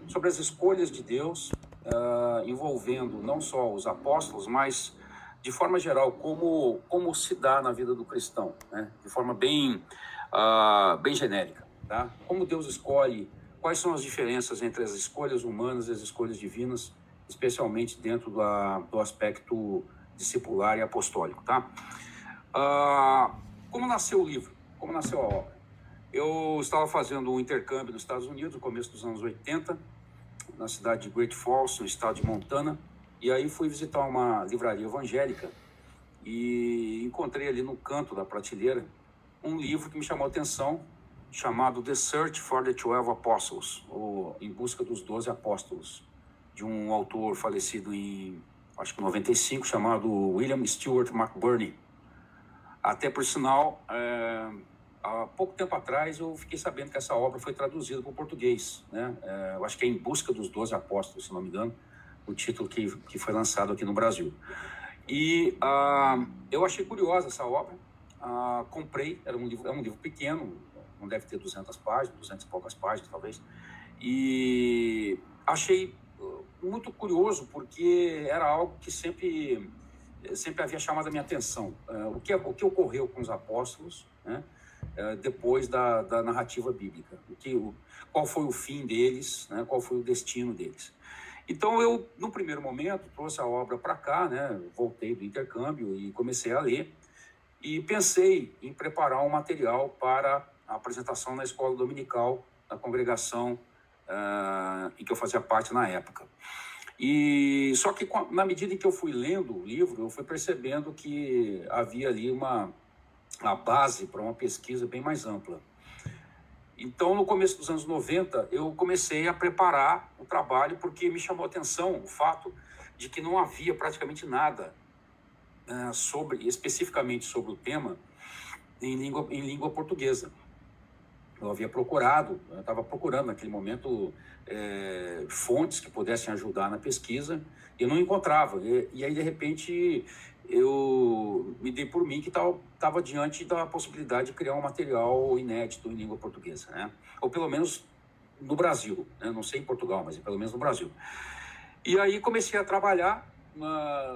sobre as escolhas de Deus, envolvendo não só os apóstolos, mas de forma geral, como se dá na vida do cristão, né? De forma bem genérica, tá? Como Deus escolhe, quais são as diferenças entre as escolhas humanas e as escolhas divinas, especialmente dentro do aspecto discipular e apostólico, tá? Como nasceu o livro? Como nasceu a obra? Eu estava fazendo um intercâmbio nos Estados Unidos, no começo dos anos 80, na cidade de Great Falls, no estado de Montana, e aí fui visitar uma livraria evangélica e encontrei ali no canto da prateleira um livro que me chamou a atenção, chamado The Search for the 12 Apostles, ou Em Busca dos 12 Apóstolos, de um autor falecido em, acho que 95, chamado William Stewart McBurney. Até por sinal, há pouco tempo atrás eu fiquei sabendo que essa obra foi traduzida para o português, né? Eu acho que é Em Busca dos 12 Apóstolos, se não me engano, o título que foi lançado aqui no Brasil. E eu achei curiosa essa obra, comprei, é um livro pequeno, não deve ter 200 páginas, 200 e poucas páginas talvez, e achei muito curioso porque era algo que sempre havia chamado a minha atenção. O que ocorreu com os apóstolos, né? Depois da narrativa bíblica, qual foi o fim deles, né? Qual foi o destino deles. Então eu, no primeiro momento, trouxe a obra para cá, né? Voltei do intercâmbio e comecei a ler e pensei em preparar um material para a apresentação na escola dominical da congregação em que eu fazia parte na época. E só que na medida em que eu fui lendo o livro, eu fui percebendo que havia ali a base para uma pesquisa bem mais ampla. Então, no começo dos anos 90, eu comecei a preparar o trabalho porque me chamou a atenção o fato de que não havia praticamente nada especificamente sobre o tema em língua portuguesa. Eu estava procurando naquele momento fontes que pudessem ajudar na pesquisa e eu não encontrava. E aí, de repente, eu me dei por mim que estava diante da possibilidade de criar um material inédito em língua portuguesa, né? Ou pelo menos no Brasil, né? Não sei em Portugal, mas pelo menos no Brasil. E aí comecei a trabalhar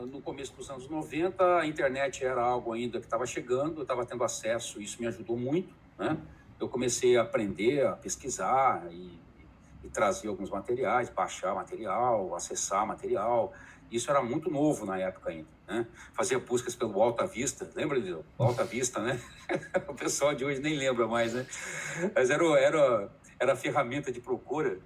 no começo dos anos 90, a internet era algo ainda que estava chegando, eu estava tendo acesso, isso me ajudou muito, né? Eu comecei a aprender, a pesquisar e trazer alguns materiais, baixar material, acessar material. Isso era muito novo na época ainda, né? Fazia buscas pelo Alta Vista, lembra do Alta Vista, né? O pessoal de hoje nem lembra mais, né? Mas era a ferramenta de procura.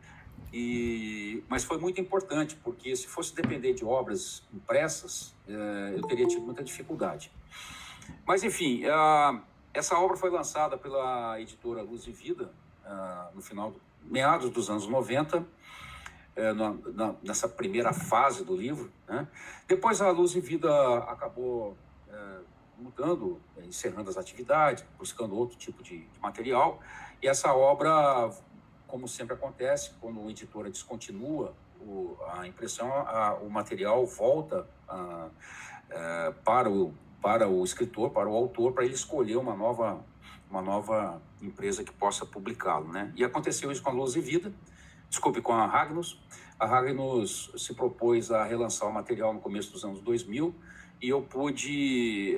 Mas foi muito importante, porque se fosse depender de obras impressas, eu teria tido muita dificuldade. Mas, enfim, essa obra foi lançada pela editora Luz e Vida, no meados dos anos 90, nessa primeira fase do livro, né? Depois a Luz e Vida acabou mudando, encerrando as atividades, buscando outro tipo de material, e essa obra, como sempre acontece, quando a editora descontinua a impressão, o material volta para o escritor, para o autor, para ele escolher uma nova empresa que possa publicá-lo, né? E aconteceu isso com a Luz e Vida, com a Ragnos. A Ragnos se propôs a relançar o material no começo dos anos 2000 e eu pude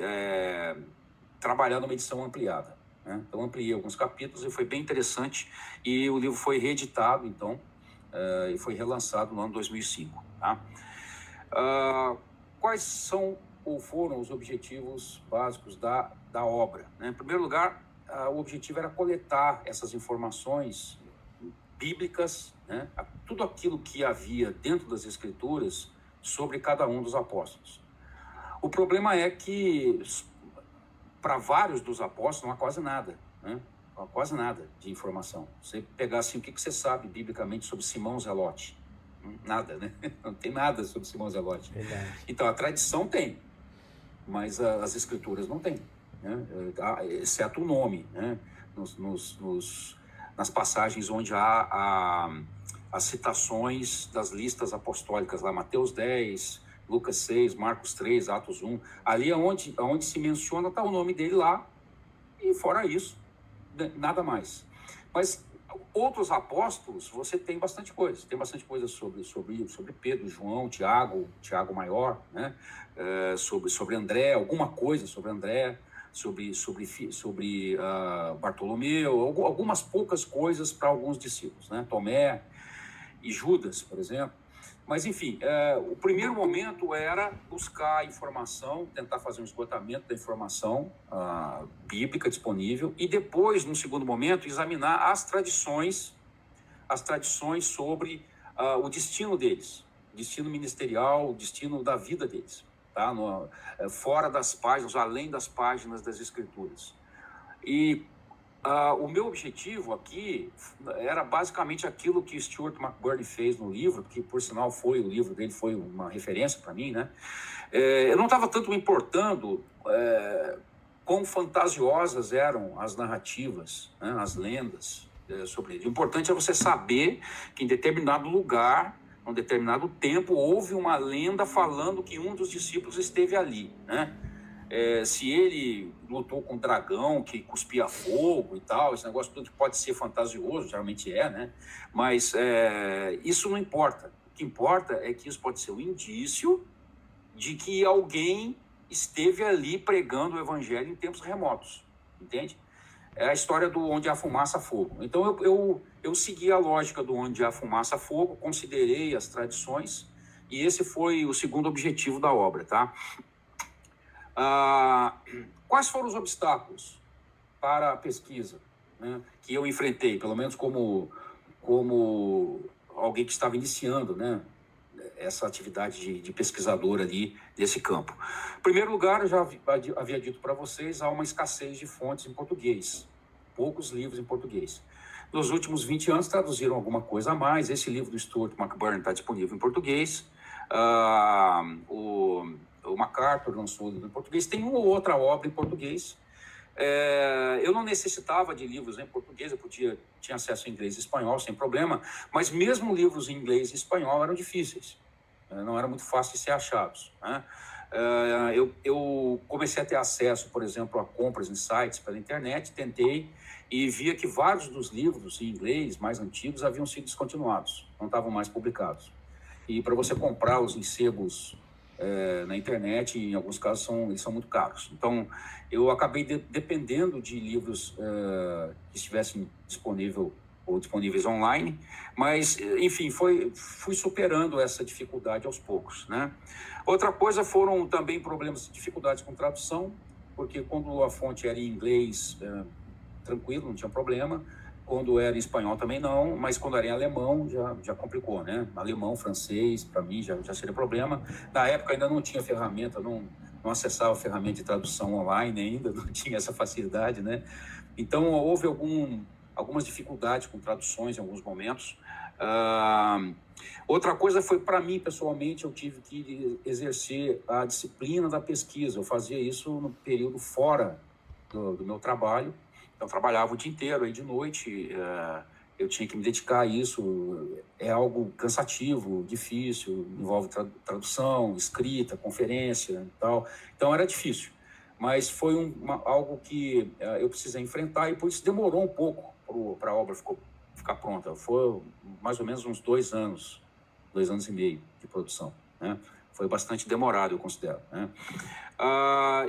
trabalhar numa edição ampliada, né? Então, ampliei alguns capítulos e foi bem interessante. E o livro foi reeditado, então, e foi relançado no ano 2005. Tá? Quais são ou foram os objetivos básicos da obra, né? Em primeiro lugar, o objetivo era coletar essas informações bíblicas, né? Tudo aquilo que havia dentro das Escrituras sobre cada um dos apóstolos. O problema é que para vários dos apóstolos não há quase nada, né? Não há quase nada de informação. Você pegar assim, o que você sabe biblicamente sobre Simão Zelote? Nada, né? Não tem nada sobre Simão Zelote. Verdade. Então, a tradição tem, mas as Escrituras não têm, né? Exceto o nome, né? Nas passagens onde há as citações das listas apostólicas, lá Mateus 10, Lucas 6, Marcos 3, Atos 1, ali onde se menciona, está o nome dele lá, e fora isso, nada mais. Mas Outros apóstolos, você tem bastante coisa. Tem bastante coisa sobre Pedro, João, Tiago Maior, né? Sobre André, alguma coisa sobre André, sobre Bartolomeu, algumas poucas coisas para alguns discípulos, né? Tomé e Judas, por exemplo. Mas, enfim, o primeiro momento era buscar informação, tentar fazer um esgotamento da informação bíblica disponível, e depois, num segundo momento, examinar as tradições sobre o destino deles, destino ministerial, o destino da vida deles, tá? Fora das páginas, além das páginas das Escrituras. E o meu objetivo aqui era basicamente aquilo que Stuart McBurney fez no livro, que por sinal o livro dele foi uma referência para mim, né? Eu não estava tanto me importando quão fantasiosas eram as narrativas, né? As lendas sobre ele. O importante é você saber que em determinado lugar, em um determinado tempo, houve uma lenda falando que um dos discípulos esteve ali, né? Se ele lutou com um dragão que cuspia fogo e tal, esse negócio tudo pode ser fantasioso, geralmente né? Mas isso não importa. O que importa é que isso pode ser um indício de que alguém esteve ali pregando o evangelho em tempos remotos, entende? É a história do onde há fumaça, há fogo. Então eu segui a lógica do onde há fumaça, há fogo, considerei as tradições, e esse foi o segundo objetivo da obra, tá? Quais foram os obstáculos para a pesquisa, né, que eu enfrentei, pelo menos como alguém que estava iniciando, né, essa atividade de pesquisador ali desse campo? Em primeiro lugar, eu já havia dito para vocês, há uma escassez de fontes em português, poucos livros em português. Nos últimos 20 anos traduziram alguma coisa a mais. Esse livro do Stuart McBurney está disponível em português. O MacArthur lançou o livro em português. Tem uma ou outra obra em português. Eu não necessitava de livros em português, tinha acesso em inglês e espanhol sem problema, mas mesmo livros em inglês e espanhol eram difíceis, não era muito fácil de ser achados, né? Eu comecei a ter acesso, por exemplo, a compras em sites pela internet, tentei e via que vários dos livros em inglês mais antigos haviam sido descontinuados, não estavam mais publicados. E para você comprar os ensebos na internet, em alguns casos, eles são muito caros. Então, eu acabei dependendo de livros que estivessem disponíveis online, mas, enfim, fui superando essa dificuldade aos poucos, né? Outra coisa foram também problemas, dificuldades com tradução, porque quando a fonte era em inglês, tranquilo, não tinha problema. Quando era em espanhol também não, mas quando era em alemão já complicou, né? Alemão, francês, para mim já seria problema. Na época ainda não tinha ferramenta, não acessava a ferramenta de tradução online ainda, não tinha essa facilidade, né? Então houve algumas dificuldades com traduções em alguns momentos. Outra coisa foi, para mim, pessoalmente, eu tive que exercer a disciplina da pesquisa. Eu fazia isso no período fora do meu trabalho. Eu trabalhava o dia inteiro, aí de noite eu tinha que me dedicar a isso. É algo cansativo, difícil, envolve tradução, escrita, conferência e tal. Então era difícil, mas foi algo que eu precisei enfrentar, e por isso demorou um pouco para a obra ficar pronta. Foi mais ou menos uns 2 anos e meio de produção, né? Foi bastante demorado, eu considero, né?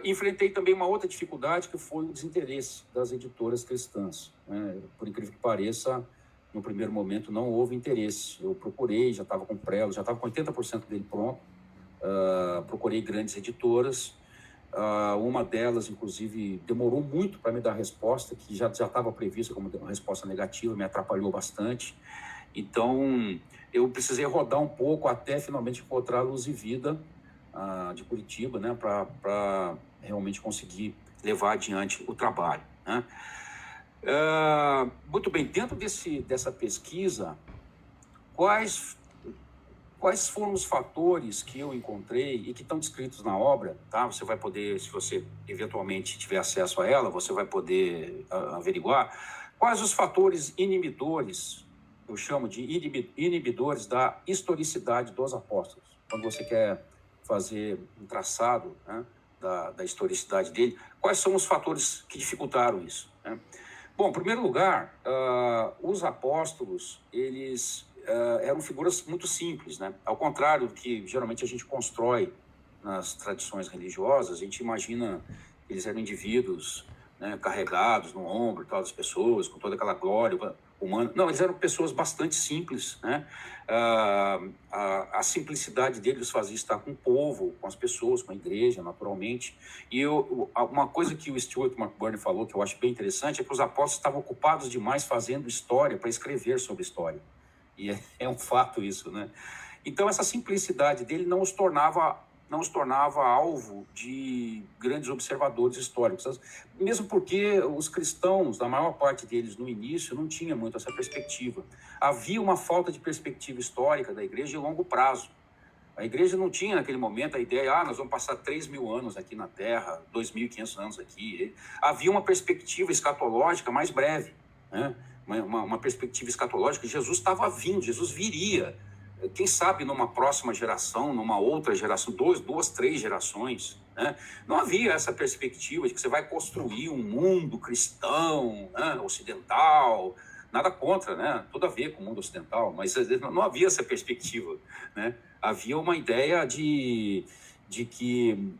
Enfrentei também uma outra dificuldade, que foi o desinteresse das editoras cristãs, né? Por incrível que pareça, no primeiro momento não houve interesse. Eu procurei, já estava com prelo, já estava com 80% dele pronto. Procurei grandes editoras. Uma delas, inclusive, demorou muito para me dar a resposta, que já estava prevista como uma resposta negativa, me atrapalhou bastante. Então, eu precisei rodar um pouco até finalmente encontrar a Luz e Vida de Curitiba, né, para realmente conseguir levar adiante o trabalho, né? Muito bem, dentro dessa pesquisa, quais foram os fatores que eu encontrei e que estão descritos na obra, tá? Você vai poder, se você eventualmente tiver acesso a ela, você vai poder averiguar quais os fatores inibidores, eu chamo de inibidores da historicidade dos apóstolos. Quando você quer fazer um traçado, né, da historicidade dele, quais são os fatores que dificultaram isso, né? Bom, em primeiro lugar, os apóstolos, eles eram figuras muito simples, né? Ao contrário do que geralmente a gente constrói nas tradições religiosas, a gente imagina que eles eram indivíduos, né, carregados no ombro, tal, das pessoas, com toda aquela glória humana. Não, eles eram pessoas bastante simples, né? A simplicidade deles fazia estar com o povo, com as pessoas, com a igreja, naturalmente. E uma coisa que o Stuart McBurn falou, que eu acho bem interessante, é que os apóstolos estavam ocupados demais fazendo história para escrever sobre história. E é um fato isso, né? Então, essa simplicidade dele não os tornava alvo de grandes observadores históricos, mesmo porque os cristãos, a maior parte deles no início, não tinha muito essa perspectiva. Havia uma falta de perspectiva histórica da igreja de longo prazo. A igreja não tinha naquele momento a ideia, nós vamos passar 3.000 anos aqui na Terra, 2.500 anos aqui. Havia uma perspectiva escatológica mais breve, né? Uma perspectiva escatológica. Jesus estava vindo, Jesus viria. Quem sabe numa próxima geração, numa outra geração, duas, três gerações, né? Não havia essa perspectiva de que você vai construir um mundo cristão, né, ocidental, nada contra, né? Tudo a ver com o mundo ocidental, mas não havia essa perspectiva, né? Havia uma ideia de que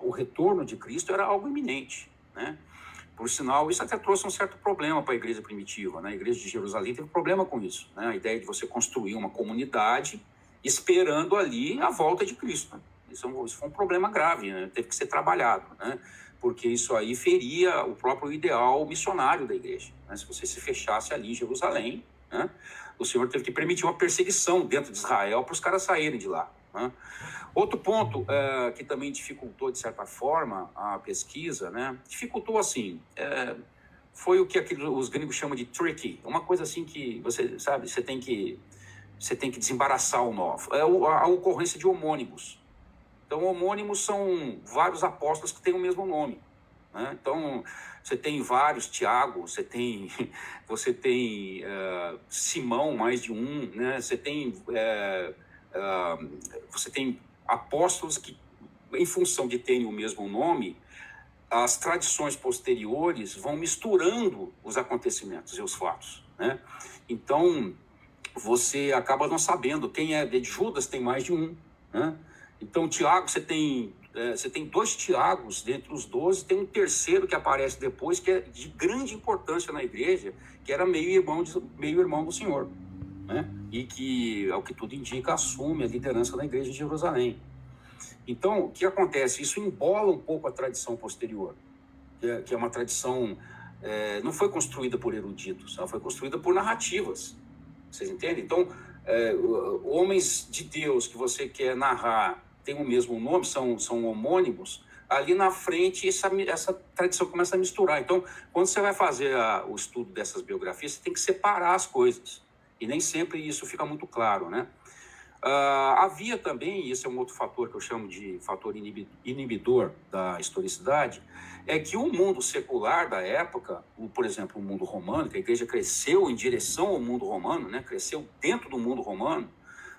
o retorno de Cristo era algo iminente, né? Por sinal, isso até trouxe um certo problema para a igreja primitiva, né? A igreja de Jerusalém teve problema com isso, né? A ideia de você construir uma comunidade esperando ali a volta de Cristo, né? Isso foi um problema grave, né? Teve que ser trabalhado, né? Porque isso aí feria o próprio ideal missionário da igreja, né? Se você se fechasse ali em Jerusalém, né? O Senhor teve que permitir uma perseguição dentro de Israel para os caras saírem de lá, né? Outro ponto que também dificultou, de certa forma, a pesquisa, né? Dificultou assim, foi o que os gringos chamam de tricky, uma coisa assim que você sabe, você tem que desembaraçar o nó. A ocorrência de homônimos. Então, homônimos são vários apóstolos que têm o mesmo nome, né? Então, você tem vários Tiago, você tem Simão, mais de um, né? Você tem apóstolos que, em função de terem o mesmo nome, as tradições posteriores vão misturando os acontecimentos e os fatos, né? Então, você acaba não sabendo quem é. De Judas tem mais de um, né? Então, Tiago, você tem 2 Tiagos dentre os 12, tem um terceiro que aparece depois, que é de grande importância na igreja, que era meio irmão do Senhor, né? E que, ao que tudo indica, assume a liderança da igreja de Jerusalém. Então, o que acontece? Isso embola um pouco a tradição posterior, que é uma tradição, não foi construída por eruditos, ela foi construída por narrativas. Vocês entendem? Então, homens de Deus que você quer narrar têm o mesmo nome, são homônimos. Ali na frente, essa tradição começa a misturar. Então, quando você vai fazer o estudo dessas biografias, você tem que separar as coisas. E nem sempre isso fica muito claro, né? Havia também, e esse é um outro fator que eu chamo de fator inibidor da historicidade, é que o mundo secular da época, por exemplo, o mundo romano, que a igreja cresceu em direção ao mundo romano, né? Cresceu dentro do mundo romano,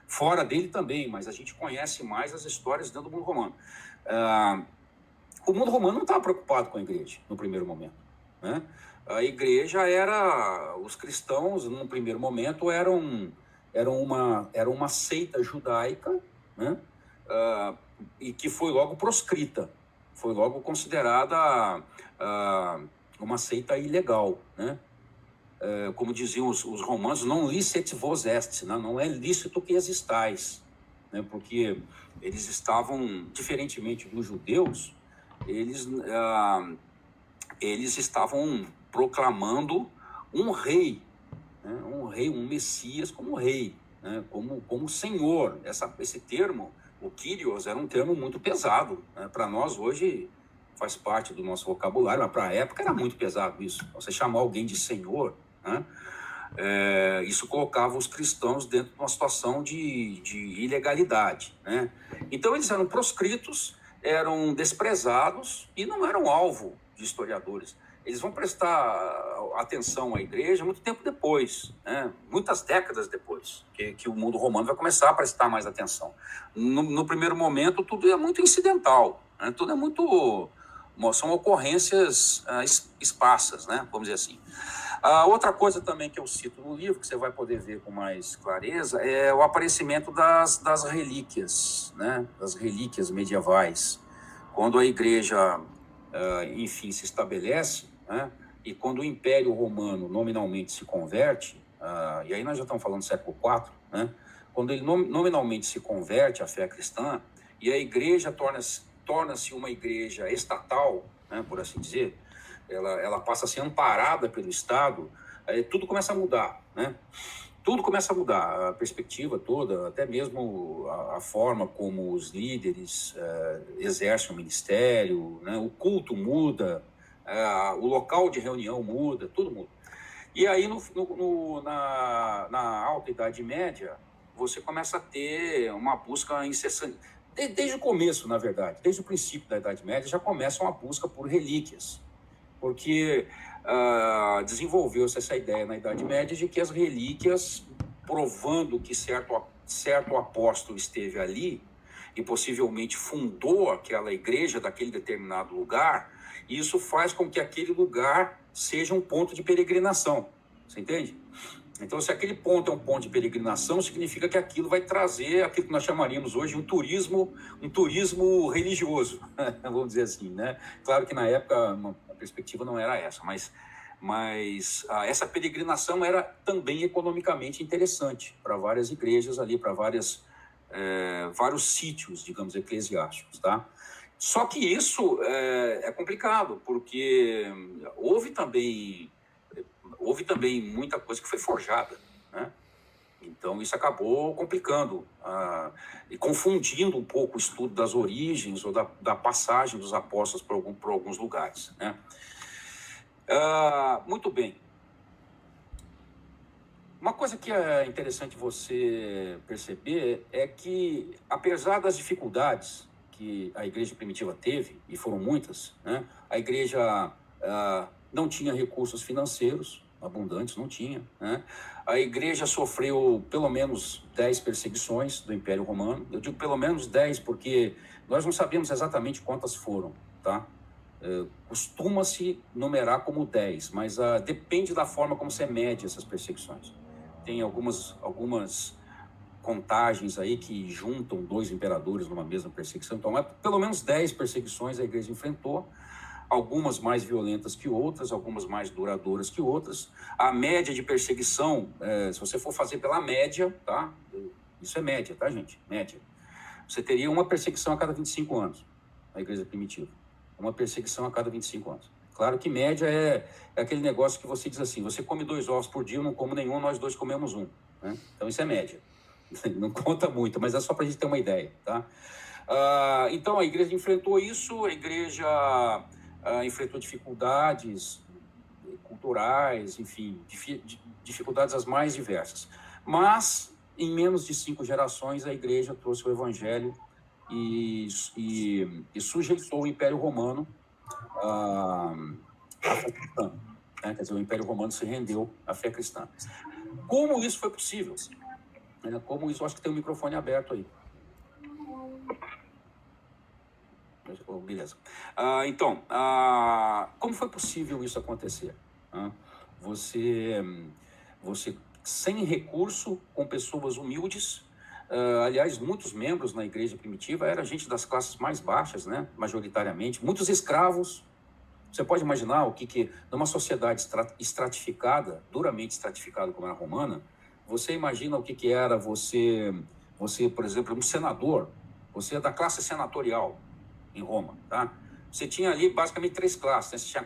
fora dele também, mas a gente conhece mais as histórias dentro do mundo romano. O mundo romano não estava preocupado com a igreja no primeiro momento, né? A igreja os cristãos, no primeiro momento, eram uma seita judaica, né? E que foi logo proscrita, foi logo considerada uma seita ilegal, né? Como diziam os romanos, non licet vos est, né? Não é lícito que existais, né? Porque eles estavam, diferentemente dos judeus, eles estavam proclamando um rei, né? Um Messias como rei, né? como Senhor. Esse termo, o Kyrios, era um termo muito pesado, né? Para nós hoje faz parte do nosso vocabulário, mas para a época era muito pesado isso. Você chamar alguém de Senhor, né? Isso colocava os cristãos dentro de uma situação de ilegalidade, né? Então eles eram proscritos, eram desprezados e não eram alvo de historiadores. Eles vão prestar atenção à igreja muito tempo depois, né? Muitas décadas depois, que o mundo romano vai começar a prestar mais atenção. No primeiro momento, tudo é muito incidental, né? Tudo é muito são ocorrências esparsas, né? Vamos dizer assim. Outra coisa também que eu cito no livro, que você vai poder ver com mais clareza, é o aparecimento das relíquias, né? Das relíquias medievais. Quando a igreja, enfim, se estabelece, né? E quando o Império Romano nominalmente se converte, e aí nós já estamos falando do século IV, né? Quando ele nominalmente se converte à fé cristã, e a igreja torna-se uma igreja estatal, né, por assim dizer, ela passa a ser amparada pelo Estado, aí tudo começa a mudar, né? Tudo começa a mudar, a perspectiva toda, até mesmo a forma como os líderes exercem o ministério, né? O culto muda, o local de reunião muda, tudo muda. E aí, na Alta Idade Média, você começa a ter uma busca incessante. Desde o começo, na verdade, desde o princípio da Idade Média, já começa uma busca por relíquias. Porque desenvolveu-se essa ideia na Idade Média de que as relíquias, provando que certo apóstolo esteve ali e possivelmente fundou aquela igreja daquele determinado lugar, isso faz com que aquele lugar seja um ponto de peregrinação. Você entende? Então, se aquele ponto é um ponto de peregrinação, significa que aquilo vai trazer aquilo que nós chamaríamos hoje um turismo religioso, vamos dizer assim, né? Claro que na época a perspectiva não era essa, mas essa peregrinação era também economicamente interessante para várias igrejas ali, para vários sítios, digamos, eclesiásticos, tá? Só que isso é complicado, porque houve também muita coisa que foi forjada, né? Então, isso acabou complicando e confundindo um pouco o estudo das origens ou da passagem dos apóstolos por alguns lugares, né? Muito bem. Uma coisa que é interessante você perceber é que, apesar das dificuldades que a igreja primitiva teve, e foram muitas, né? A igreja não tinha recursos financeiros abundantes, não tinha, né? A igreja sofreu pelo menos 10 perseguições do Império Romano. Eu digo pelo menos 10 porque nós não sabemos exatamente quantas foram, tá? Costuma-se numerar como 10, mas depende da forma como você mede essas perseguições. Tem algumas contagens aí que juntam 2 imperadores numa mesma perseguição. Então, pelo menos 10 perseguições a igreja enfrentou, algumas mais violentas que outras, algumas mais duradouras que outras. A média de perseguição, se você for fazer pela média, tá? Isso é média, tá, gente? Média. Você teria uma perseguição a cada 25 anos na igreja primitiva. Uma perseguição a cada 25 anos. Claro que média é aquele negócio que você diz assim, você come 2 ovos por dia, eu não como nenhum, nós 2 comemos um, né? Então isso é média. Não conta muito, mas é só para a gente ter uma ideia, tá? Então a igreja enfrentou isso, a igreja enfrentou dificuldades culturais, enfim, dificuldades as mais diversas. Mas, em menos de 5 gerações, a igreja trouxe o evangelho e sujeitou o Império Romano à fé cristã, né? Quer dizer, o Império Romano se rendeu à fé cristã. Como isso foi possível? Como isso, acho que tem um microfone aberto aí. Beleza. Então, como foi possível isso acontecer? Você sem recurso, com pessoas humildes, aliás, muitos membros na igreja primitiva eram gente das classes mais baixas, né? Majoritariamente, muitos escravos. Você pode imaginar o que numa sociedade estratificada, duramente estratificada como era a romana, você imagina o que era você, por exemplo, um senador, você é da classe senatorial em Roma, tá? Você tinha ali basicamente 3 classes, né? Você tinha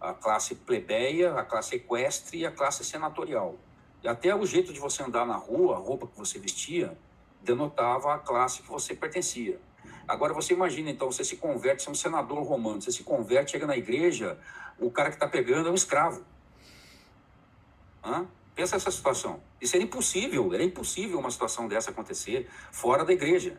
a classe plebeia, a classe equestre e a classe senatorial. E até o jeito de você andar na rua, a roupa que você vestia, denotava a classe que você pertencia. Agora você imagina, então, você se converte, você é um senador romano, você se converte, chega na igreja, o cara que está pegando é um escravo. Pensa essa situação. Isso era impossível uma situação dessa acontecer fora da igreja.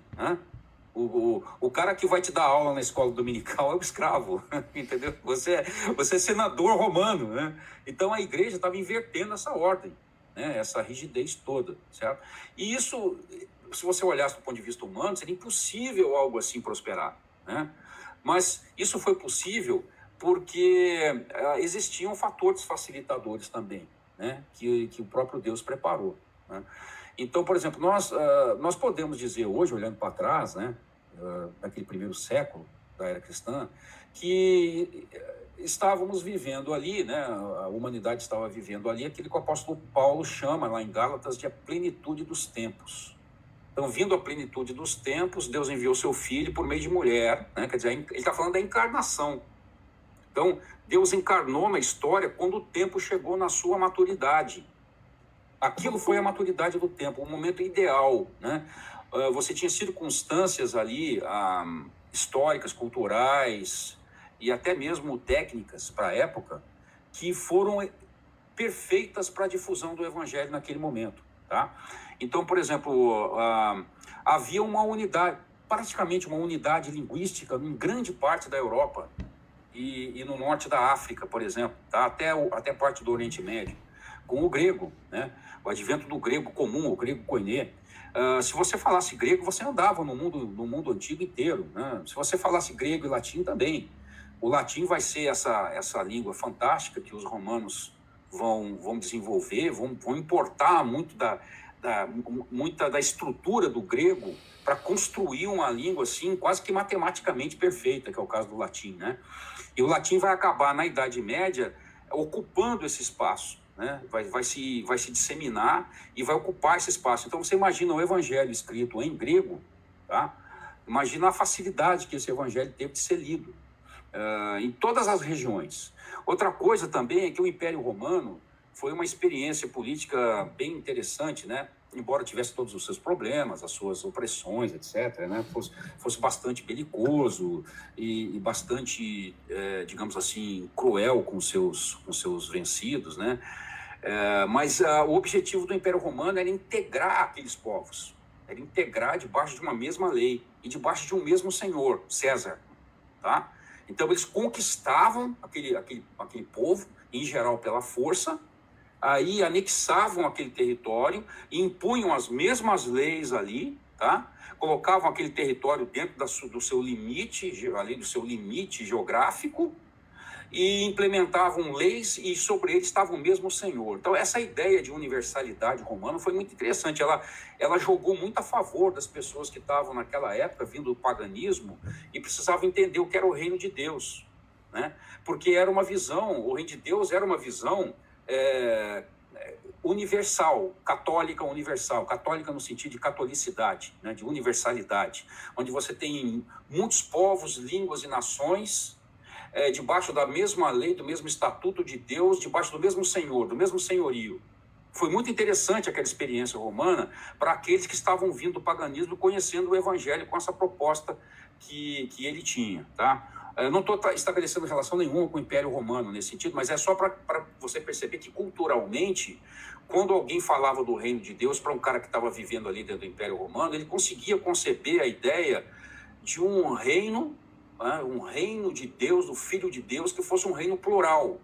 O cara que vai te dar aula na escola dominical é o escravo, entendeu? Você é senador romano, né? Então a igreja estava invertendo essa ordem, né? Essa rigidez toda, certo? E isso, se você olhasse do ponto de vista humano, seria impossível algo assim prosperar, né? Mas isso foi possível porque existiam fatores facilitadores também, né? que o próprio Deus preparou, né? Então, por exemplo, nós podemos dizer hoje, olhando para trás, né, naquele primeiro século da era cristã, que estávamos vivendo ali, né, a humanidade estava vivendo ali aquilo que o apóstolo Paulo chama lá em Gálatas de a plenitude dos tempos. Então, vindo a plenitude dos tempos, Deus enviou seu filho por meio de mulher, né? Quer dizer, ele está falando da encarnação. Então, Deus encarnou na história quando o tempo chegou na sua maturidade. Aquilo foi a maturidade do tempo, o momento ideal, né? Você tinha circunstâncias ali históricas, culturais e até mesmo técnicas para a época que foram perfeitas para a difusão do evangelho naquele momento, tá? Então, por exemplo, havia uma unidade, praticamente uma unidade linguística em grande parte da Europa e no norte da África, por exemplo, tá? Até parte do Oriente Médio, com o grego, né? O advento do grego comum, o grego koiné. Se você falasse grego, você andava no mundo antigo inteiro, né? Se você falasse grego e latim também. O latim vai ser essa língua fantástica que os romanos vão desenvolver, vão importar muita da estrutura do grego para construir uma língua assim, quase que matematicamente perfeita, que é o caso do latim, né? E o latim vai acabar na Idade Média ocupando esse espaço, né? Vai se disseminar e vai ocupar esse espaço. Então você imagina o evangelho escrito em grego, tá? Imagina a facilidade que esse evangelho teve de ser lido em todas as regiões. Outra coisa também é que o Império Romano foi uma experiência política bem interessante, né? Embora tivesse todos os seus problemas, as suas opressões, etc., né? Fosse bastante belicoso e bastante, digamos assim, cruel com seus vencidos, né? Mas o objetivo do Império Romano era integrar aqueles povos, era integrar debaixo de uma mesma lei e debaixo de um mesmo senhor, César, tá? Então eles conquistavam aquele povo, em geral pela força, aí anexavam aquele território e impunham as mesmas leis ali, tá? Colocavam aquele território dentro do seu limite, ali do seu limite geográfico, e implementavam leis e sobre eles estava o mesmo senhor. Então essa ideia de universalidade romana foi muito interessante, ela jogou muito a favor das pessoas que estavam naquela época vindo do paganismo e precisavam entender o que era o reino de Deus, né? Porque era uma visão, o reino de Deus era uma visão universal, católica no sentido de catolicidade, né? De universalidade, onde você tem muitos povos, línguas e nações debaixo da mesma lei, do mesmo estatuto de Deus, debaixo do mesmo senhor, do mesmo senhorio. Foi muito interessante aquela experiência romana para aqueles que estavam vindo do paganismo, conhecendo o evangelho com essa proposta que ele tinha, tá? Eu não estou estabelecendo relação nenhuma com o Império Romano nesse sentido, mas é só para você perceber que culturalmente, quando alguém falava do reino de Deus para um cara que estava vivendo ali dentro do Império Romano, ele conseguia conceber a ideia de um reino de Deus, do Filho de Deus, que fosse um reino plural,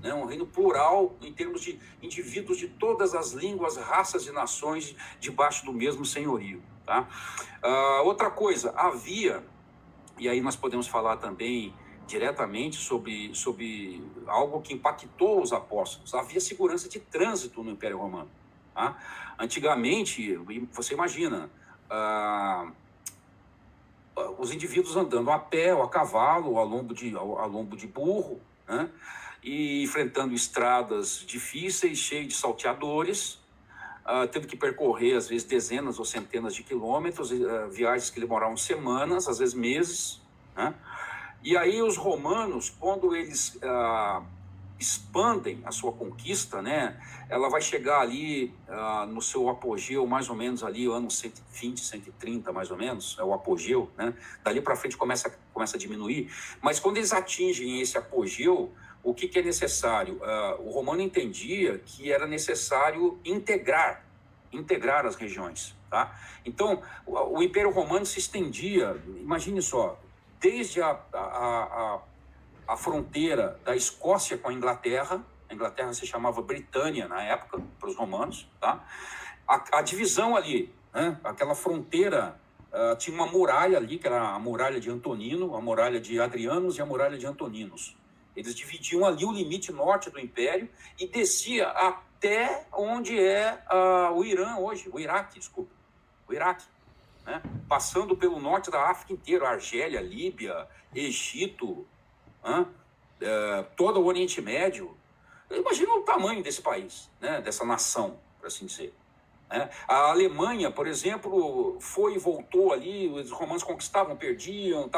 né? Um reino plural em termos de indivíduos de todas as línguas, raças e nações debaixo do mesmo senhorio, tá? Outra coisa, havia, e aí nós podemos falar também diretamente sobre algo que impactou os apóstolos, havia segurança de trânsito no Império Romano, tá? Antigamente, você imagina, os indivíduos andando a pé ou a cavalo ou a lombo de burro, né? E enfrentando estradas difíceis, cheias de salteadores, tendo que percorrer às vezes dezenas ou centenas de quilômetros, viagens que demoravam semanas, às vezes meses, né? E aí os romanos, quando eles expandem a sua conquista, né? Ela vai chegar ali no seu apogeu, mais ou menos ali, ano 120, 130, mais ou menos, é o apogeu, né? Dali para frente começa a diminuir, mas quando eles atingem esse apogeu, o que é necessário? O romano entendia que era necessário integrar as regiões, tá? Então, o Império Romano se estendia, imagine só, desde a fronteira da Escócia com a Inglaterra se chamava Britânia na época, para os romanos, tá? A divisão ali, né? Aquela fronteira tinha uma muralha ali, que era a muralha de Antonino, a muralha de Adrianos e a muralha de Antoninos. Eles dividiam ali o limite norte do Império e descia até onde é o Irã hoje, o Iraque, desculpa, o Iraque, né? Passando pelo norte da África inteira, Argélia, Líbia, Egito, todo o Oriente Médio. Imagina o tamanho desse país, né? Dessa nação, por assim dizer. A Alemanha, por exemplo, foi e voltou ali, os romanos conquistavam, perdiam,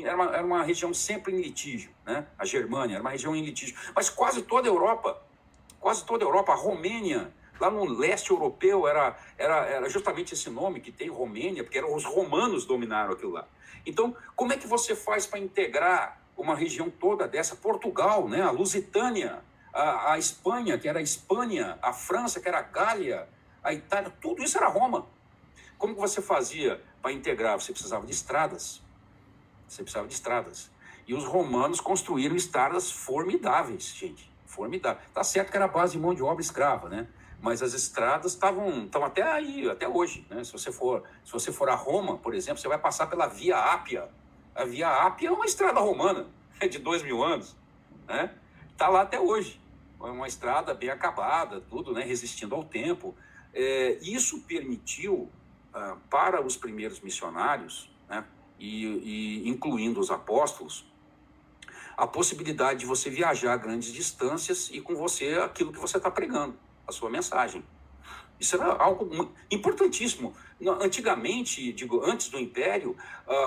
era uma região sempre em litígio, né? A Germânia era uma região em litígio, mas quase toda a Europa, a Romênia, lá no leste europeu, era justamente esse nome que tem, Romênia, porque os romanos dominaram aquilo lá. Então, como é que você faz para integrar uma região toda dessa? Portugal, né? A Lusitânia, a Espanha, que era a Espanha, a França, que era a Gália, a Itália, tudo isso era Roma. Como que você fazia para integrar? Você precisava de estradas. E os romanos construíram estradas formidáveis, gente. Formidável. Tá certo que era a base de mão de obra escrava, né? Mas as estradas estão até aí, até hoje, né? Se você for a Roma, por exemplo, você vai passar pela Via Ápia. A Via Ápia é uma estrada romana, é de 2000 anos, né? Tá lá até hoje. É uma estrada bem acabada, tudo, né? Resistindo ao tempo. Isso permitiu para os primeiros missionários, né, e incluindo os apóstolos, a possibilidade de você viajar a grandes distâncias e com você aquilo que você está pregando, a sua mensagem. Isso era algo importantíssimo. Antigamente, antes do Império,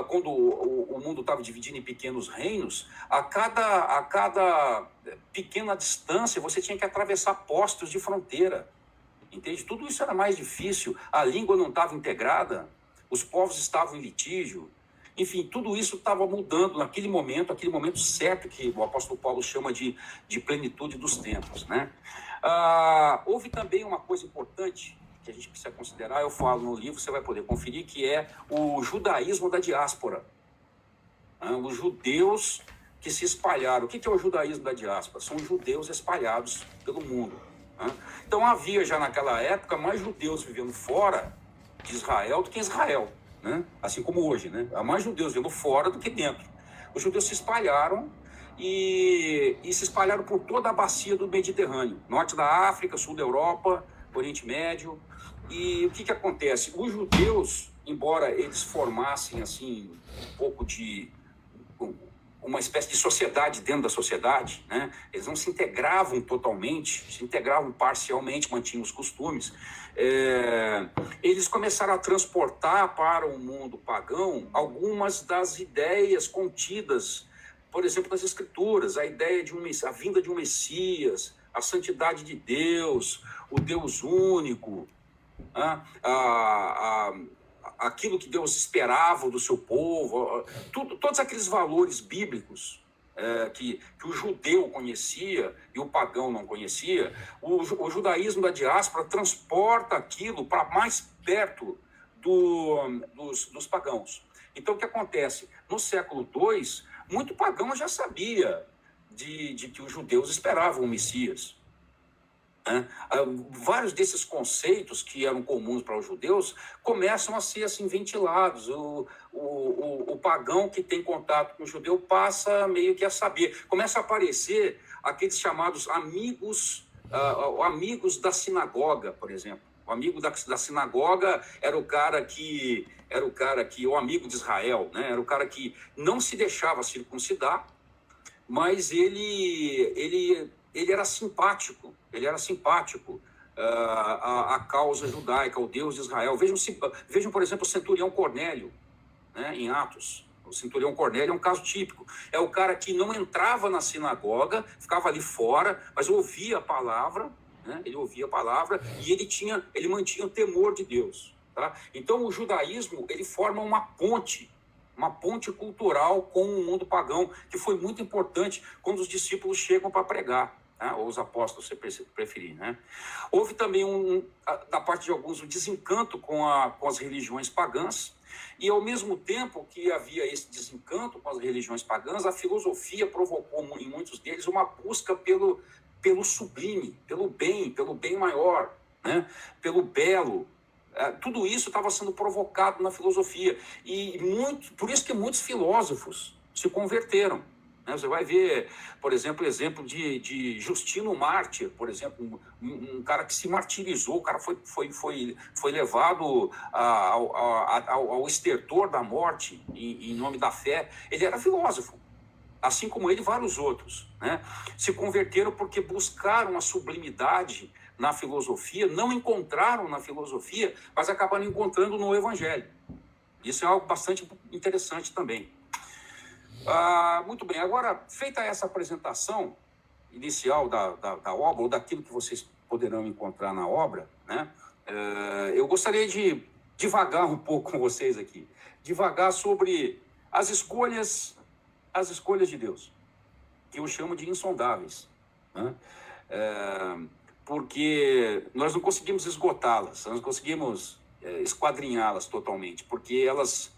quando o mundo estava dividido em pequenos reinos, a cada pequena distância você tinha que atravessar postos de fronteira. Entende? Tudo isso era mais difícil, a língua não estava integrada, os povos estavam em litígio, enfim, tudo isso estava mudando naquele momento certo que o apóstolo Paulo chama de plenitude dos tempos, né? Houve também uma coisa importante que a gente precisa considerar, eu falo no livro, você vai poder conferir, que é o judaísmo da diáspora. Os judeus que se espalharam. O que é o judaísmo da diáspora? São os judeus espalhados pelo mundo. Então havia já naquela época mais judeus vivendo fora de Israel do que em Israel, né? Assim como hoje, né? Há mais judeus vivendo fora do que dentro. Os judeus se espalharam e se espalharam por toda a bacia do Mediterrâneo, norte da África, sul da Europa, Oriente Médio. E o que acontece? Os judeus, embora eles formassem assim um pouco de uma espécie de sociedade dentro da sociedade, né? Eles não se integravam totalmente, se integravam parcialmente, mantinham os costumes. Eles começaram a transportar para o mundo pagão algumas das ideias contidas, por exemplo, nas Escrituras, a ideia de a vinda de um Messias, a santidade de Deus, o Deus único, aquilo que Deus esperava do seu povo, todos aqueles valores bíblicos que o judeu conhecia e o pagão não conhecia, o judaísmo da diáspora transporta aquilo para mais perto dos pagãos. Então, o que acontece? No século II, muito pagão já sabia de que os judeus esperavam o Messias. Vários desses conceitos que eram comuns para os judeus começam a ser assim ventilados. O pagão que tem contato com o judeu passa meio que a saber. Começa a aparecer aqueles chamados amigos da sinagoga, por exemplo. O amigo da sinagoga era o cara que o amigo de Israel, né? Era o cara que não se deixava circuncidar, mas ele era simpático, à causa judaica, ao Deus de Israel. Vejam, por exemplo, o centurião Cornélio, né, em Atos. O centurião Cornélio é um caso típico. É o cara que não entrava na sinagoga, ficava ali fora, mas ouvia a palavra, né? Ele ouvia a palavra e ele mantinha o temor de Deus. Tá? Então, o judaísmo ele forma uma ponte cultural com o mundo pagão, que foi muito importante quando os discípulos chegam para pregar. Ou os apóstolos, se preferir, né? Houve também, da parte de alguns, um desencanto com as religiões pagãs, e ao mesmo tempo que havia esse desencanto com as religiões pagãs, a filosofia provocou em muitos deles uma busca pelo sublime, pelo bem maior, né? Pelo belo, Tudo isso estava sendo provocado na filosofia. E por isso que muitos filósofos se converteram. Né? Você vai ver, por exemplo, de Justino Mártir, por exemplo, um cara que se martirizou, o cara foi levado ao estertor da morte em nome da fé. Ele era filósofo, assim como ele, vários outros, né? Se converteram porque buscaram a sublimidade na filosofia, não encontraram na filosofia, mas acabaram encontrando no Evangelho. Isso é algo bastante interessante também. Muito bem, agora, feita essa apresentação inicial da obra, ou daquilo que vocês poderão encontrar na obra, né? Eu gostaria de divagar um pouco com vocês aqui, divagar sobre as escolhas de Deus, que eu chamo de insondáveis, né? Porque nós não conseguimos esgotá-las, nós não conseguimos esquadrinhá-las totalmente, porque elas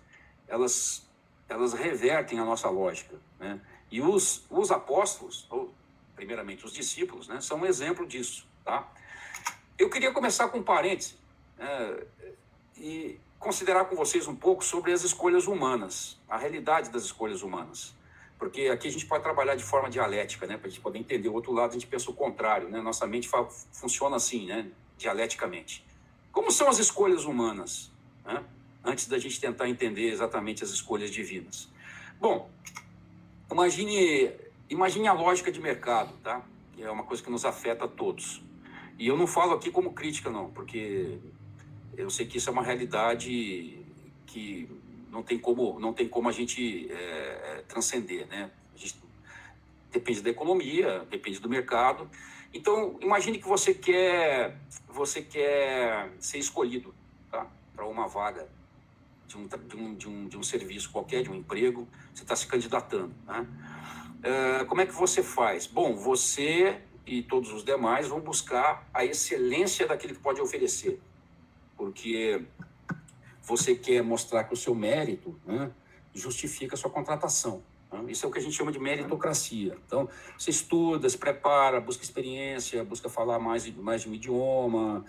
revertem a nossa lógica, né? E os apóstolos, ou primeiramente os discípulos, né, são um exemplo disso, tá? Eu queria começar com um parêntese, e considerar com vocês um pouco sobre as escolhas humanas, a realidade das escolhas humanas. Porque aqui a gente pode trabalhar de forma dialética, né? Para a gente poder entender o outro lado, a gente pensa o contrário, né? Nossa mente funciona assim, né? Dialeticamente. Como são as escolhas humanas, né? Antes da gente tentar entender exatamente as escolhas divinas. Bom, imagine a lógica de mercado, tá? Que é uma coisa que nos afeta a todos. E eu não falo aqui como crítica, não, porque eu sei que isso é uma realidade que não tem como a gente transcender, né? A gente depende da economia, depende do mercado. Então, imagine que você quer ser escolhido, tá? Para uma vaga de um serviço qualquer, de um emprego, você está se candidatando, né? Como é que você faz? Bom, você e todos os demais vão buscar a excelência daquilo que pode oferecer, porque você quer mostrar que o seu mérito, né, justifica a sua contratação. Né? Isso é o que a gente chama de meritocracia. Então, você estuda, se prepara, busca experiência, busca falar mais de um idioma,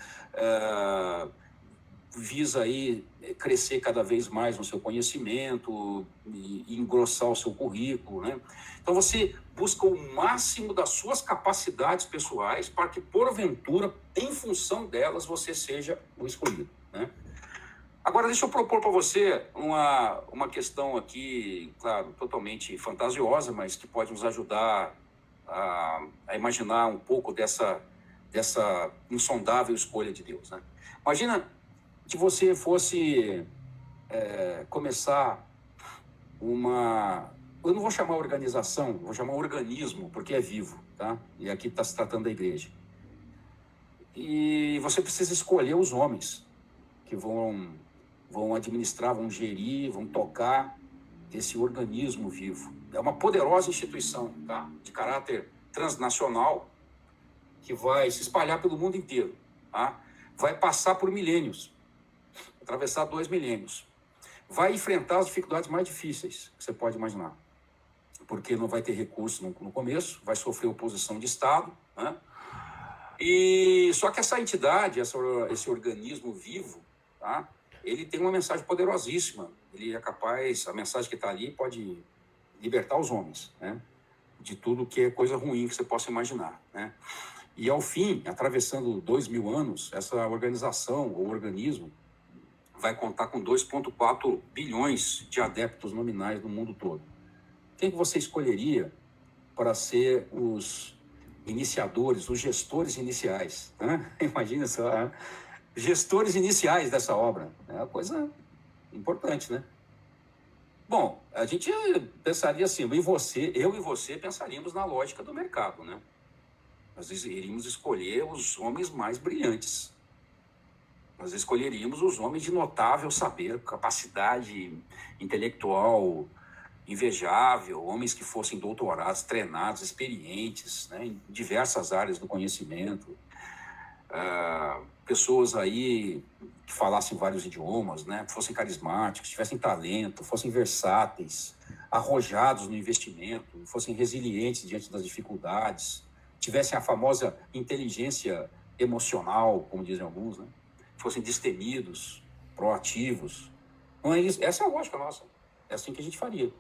visa aí crescer cada vez mais no seu conhecimento e engrossar o seu currículo, né? Então, você busca o máximo das suas capacidades pessoais para que, porventura, em função delas, você seja o escolhido, né? Agora, deixa eu propor para você uma questão aqui, claro, totalmente fantasiosa, mas que pode nos ajudar a imaginar um pouco dessa insondável escolha de Deus, né? Imagina que você fosse começar eu não vou chamar organização, vou chamar organismo, porque é vivo, tá? E aqui está se tratando da igreja. E você precisa escolher os homens que vão administrar, vão gerir, vão tocar esse organismo vivo. É uma poderosa instituição, tá? De caráter transnacional, que vai se espalhar pelo mundo inteiro, tá? Vai passar por milênios, atravessar 2 milênios. Vai enfrentar as dificuldades mais difíceis que você pode imaginar, porque não vai ter recurso no começo, vai sofrer oposição de Estado, né? E só que essa entidade, esse organismo vivo, tá? Ele tem uma mensagem poderosíssima. Ele é capaz, a mensagem que está ali pode libertar os homens, né? De tudo que é coisa ruim que você possa imaginar, né? E ao fim, atravessando 2.000 anos, essa organização ou organismo vai contar com 2,4 bilhões de adeptos nominais no mundo todo. Quem que você escolheria para ser os iniciadores, os gestores iniciais, né? Imagina só, né? Gestores iniciais dessa obra. É uma coisa importante, né? Bom, a gente pensaria assim, eu e você pensaríamos na lógica do mercado, né? Nós iríamos escolher os homens mais brilhantes. Nós escolheríamos os homens de notável saber, capacidade intelectual invejável, homens que fossem doutorados, treinados, experientes, né, em diversas áreas do conhecimento, pessoas aí que falassem vários idiomas, né, fossem carismáticos, tivessem talento, fossem versáteis, arrojados no investimento, fossem resilientes diante das dificuldades, tivessem a famosa inteligência emocional, como dizem alguns, né? fossem destemidos, proativos. Não é isso? Essa é a lógica nossa. É assim que a gente faria,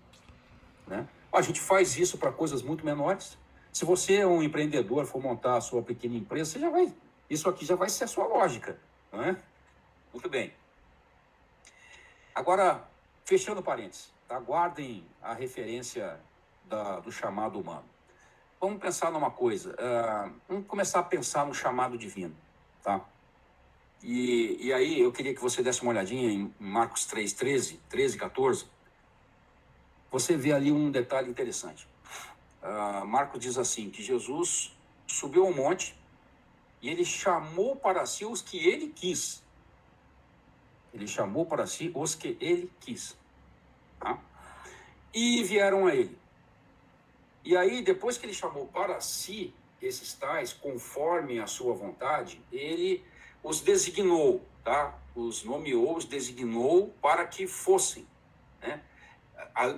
né? A gente faz isso para coisas muito menores. Se você é um empreendedor, for montar a sua pequena empresa, você já vai... Isso aqui já vai ser a sua lógica, não é? Muito bem. Agora, fechando parênteses, tá? Guardem a referência do chamado humano. Vamos pensar numa coisa. Vamos começar a pensar no chamado divino, tá? E aí eu queria que você desse uma olhadinha em Marcos 3:13, 13, 14. Você vê ali um detalhe interessante. Marcos diz assim, que Jesus subiu ao monte e ele chamou para si os que ele quis. Ele chamou para si os que ele quis. Tá? E vieram a ele. E aí, depois que ele chamou para si esses tais, conforme a sua vontade, ele os designou, tá? Os nomeou, os designou para que fossem, né?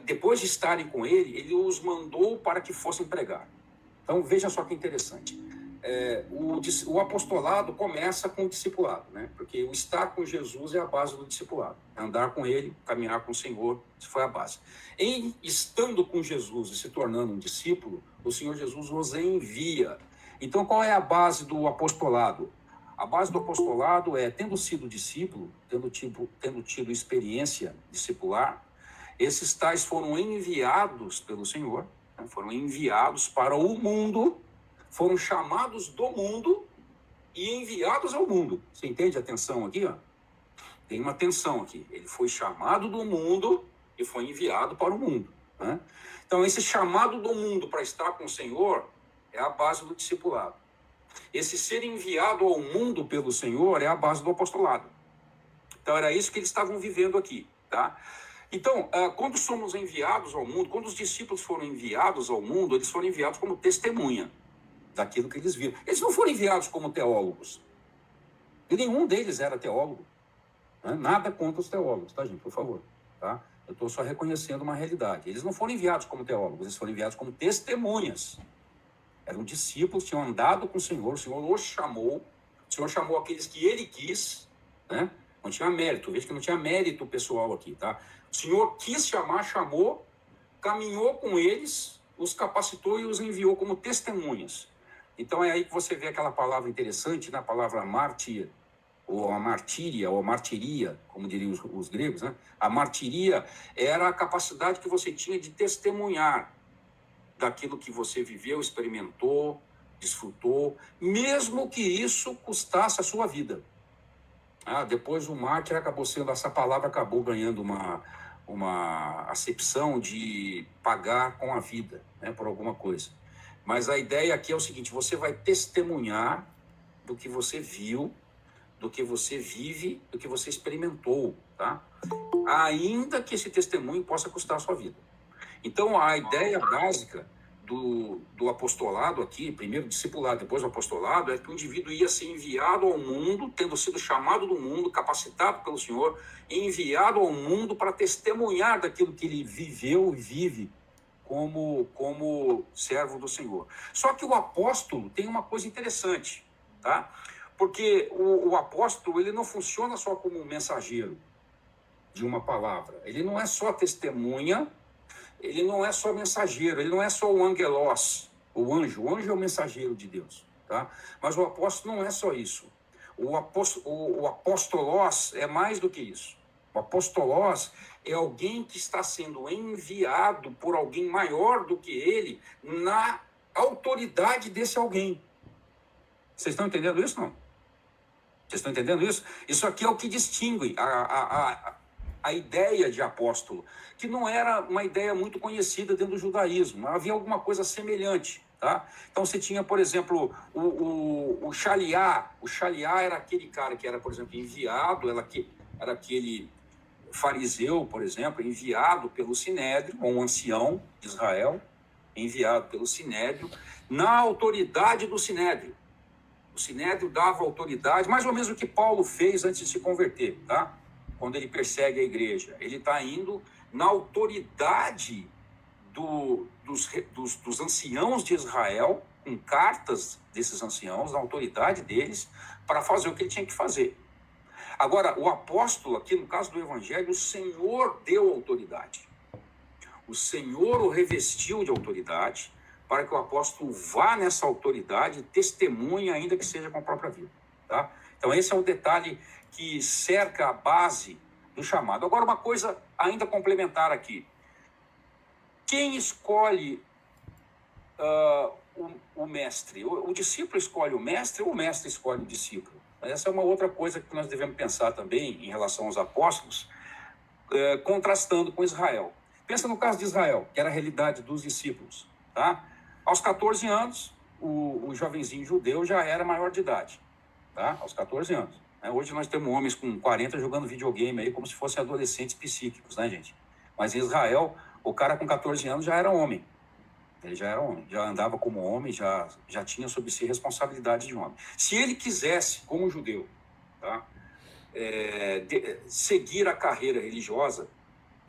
Depois de estarem com ele, ele os mandou para que fossem pregar. Então, veja só que interessante. O apostolado começa com o discipulado, né? Porque o estar com Jesus é a base do discipulado. Andar com ele, caminhar com o Senhor, isso foi a base. Em estando com Jesus e se tornando um discípulo, o Senhor Jesus os envia. Então, qual é a base do apostolado? A base do apostolado é, tendo sido discípulo, tendo tido experiência discipular, esses tais foram enviados pelo Senhor, né? Foram enviados para o mundo, foram chamados do mundo e enviados ao mundo. Você entende a tensão aqui? Ó? Tem uma tensão aqui. Ele foi chamado do mundo e foi enviado para o mundo, né? Então, esse chamado do mundo para estar com o Senhor é a base do discipulado. Esse ser enviado ao mundo pelo Senhor é a base do apostolado. Então, era isso que eles estavam vivendo aqui, tá? Então, quando somos enviados ao mundo, quando os discípulos foram enviados ao mundo, eles foram enviados como testemunha daquilo que eles viram. Eles não foram enviados como teólogos. E nenhum deles era teólogo, né? Nada contra os teólogos, tá, gente? Por favor, tá? Eu estou só reconhecendo uma realidade. Eles não foram enviados como teólogos, eles foram enviados como testemunhas. Eram discípulos, tinham andado com o Senhor os chamou, o Senhor chamou aqueles que ele quis, né? Não tinha mérito, veja que não tinha mérito pessoal aqui, tá? O Senhor quis chamar, chamou, caminhou com eles, os capacitou e os enviou como testemunhas. Então é aí que você vê aquela palavra interessante, na palavra mártir, ou a martíria, ou a martiria, como diriam os gregos, né? A martiria era a capacidade que você tinha de testemunhar daquilo que você viveu, experimentou, desfrutou, mesmo que isso custasse a sua vida. Depois o mártir acabou sendo, essa palavra acabou ganhando uma acepção de pagar com a vida, né, por alguma coisa. Mas a ideia aqui é o seguinte, você vai testemunhar do que você viu, do que você vive, do que você experimentou, tá? Ainda que esse testemunho possa custar a sua vida. Então, a ideia básica do apostolado aqui, primeiro discipulado, depois o apostolado, é que o indivíduo ia ser enviado ao mundo, tendo sido chamado do mundo, capacitado pelo Senhor, enviado ao mundo para testemunhar daquilo que ele viveu e vive como servo do Senhor. Só que o apóstolo tem uma coisa interessante, tá? Porque o apóstolo, ele não funciona só como um mensageiro de uma palavra. Ele não é só testemunha, ele não é só mensageiro, ele não é só o angelos, o anjo. O anjo é o mensageiro de Deus, tá? Mas o apóstolo não é só isso. O apóstolos é mais do que isso. O apóstolos é alguém que está sendo enviado por alguém maior do que ele na autoridade desse alguém. Vocês estão entendendo isso, não? Vocês estão entendendo isso? Isso aqui é o que distingue a ideia de apóstolo, que não era uma ideia muito conhecida dentro do judaísmo, mas havia alguma coisa semelhante, tá? Então você tinha, por exemplo, o Shaliá. O Shaliá era aquele cara que era, por exemplo, enviado, era aquele fariseu, por exemplo, enviado pelo Sinédrio, ou um ancião de Israel, enviado pelo Sinédrio, na autoridade do Sinédrio. O Sinédrio dava autoridade, mais ou menos o que Paulo fez antes de se converter, tá? Quando ele persegue a igreja. Ele está indo na autoridade dos anciãos de Israel, com cartas desses anciãos, na autoridade deles, para fazer o que ele tinha que fazer. Agora, o apóstolo, aqui no caso do evangelho, o Senhor deu autoridade. O Senhor o revestiu de autoridade para que o apóstolo vá nessa autoridade e testemunhe, ainda que seja com a própria vida. Tá? Então, esse é um detalhe que cerca a base do chamado. Agora, uma coisa ainda complementar aqui. Quem escolhe o mestre? O discípulo escolhe o mestre ou o mestre escolhe o discípulo? Essa é uma outra coisa que nós devemos pensar também em relação aos apóstolos, contrastando com Israel. Pensa no caso de Israel, que era a realidade dos discípulos. Tá? Aos 14 anos, o jovenzinho judeu já era maior de idade. Tá? Aos 14 anos. Hoje nós temos homens com 40 jogando videogame aí como se fossem adolescentes psíquicos, né, gente? Mas em Israel, o cara com 14 anos já era homem. Ele já era homem, já andava como homem, já tinha sobre si responsabilidade de homem. Se ele quisesse, como judeu, tá, seguir a carreira religiosa,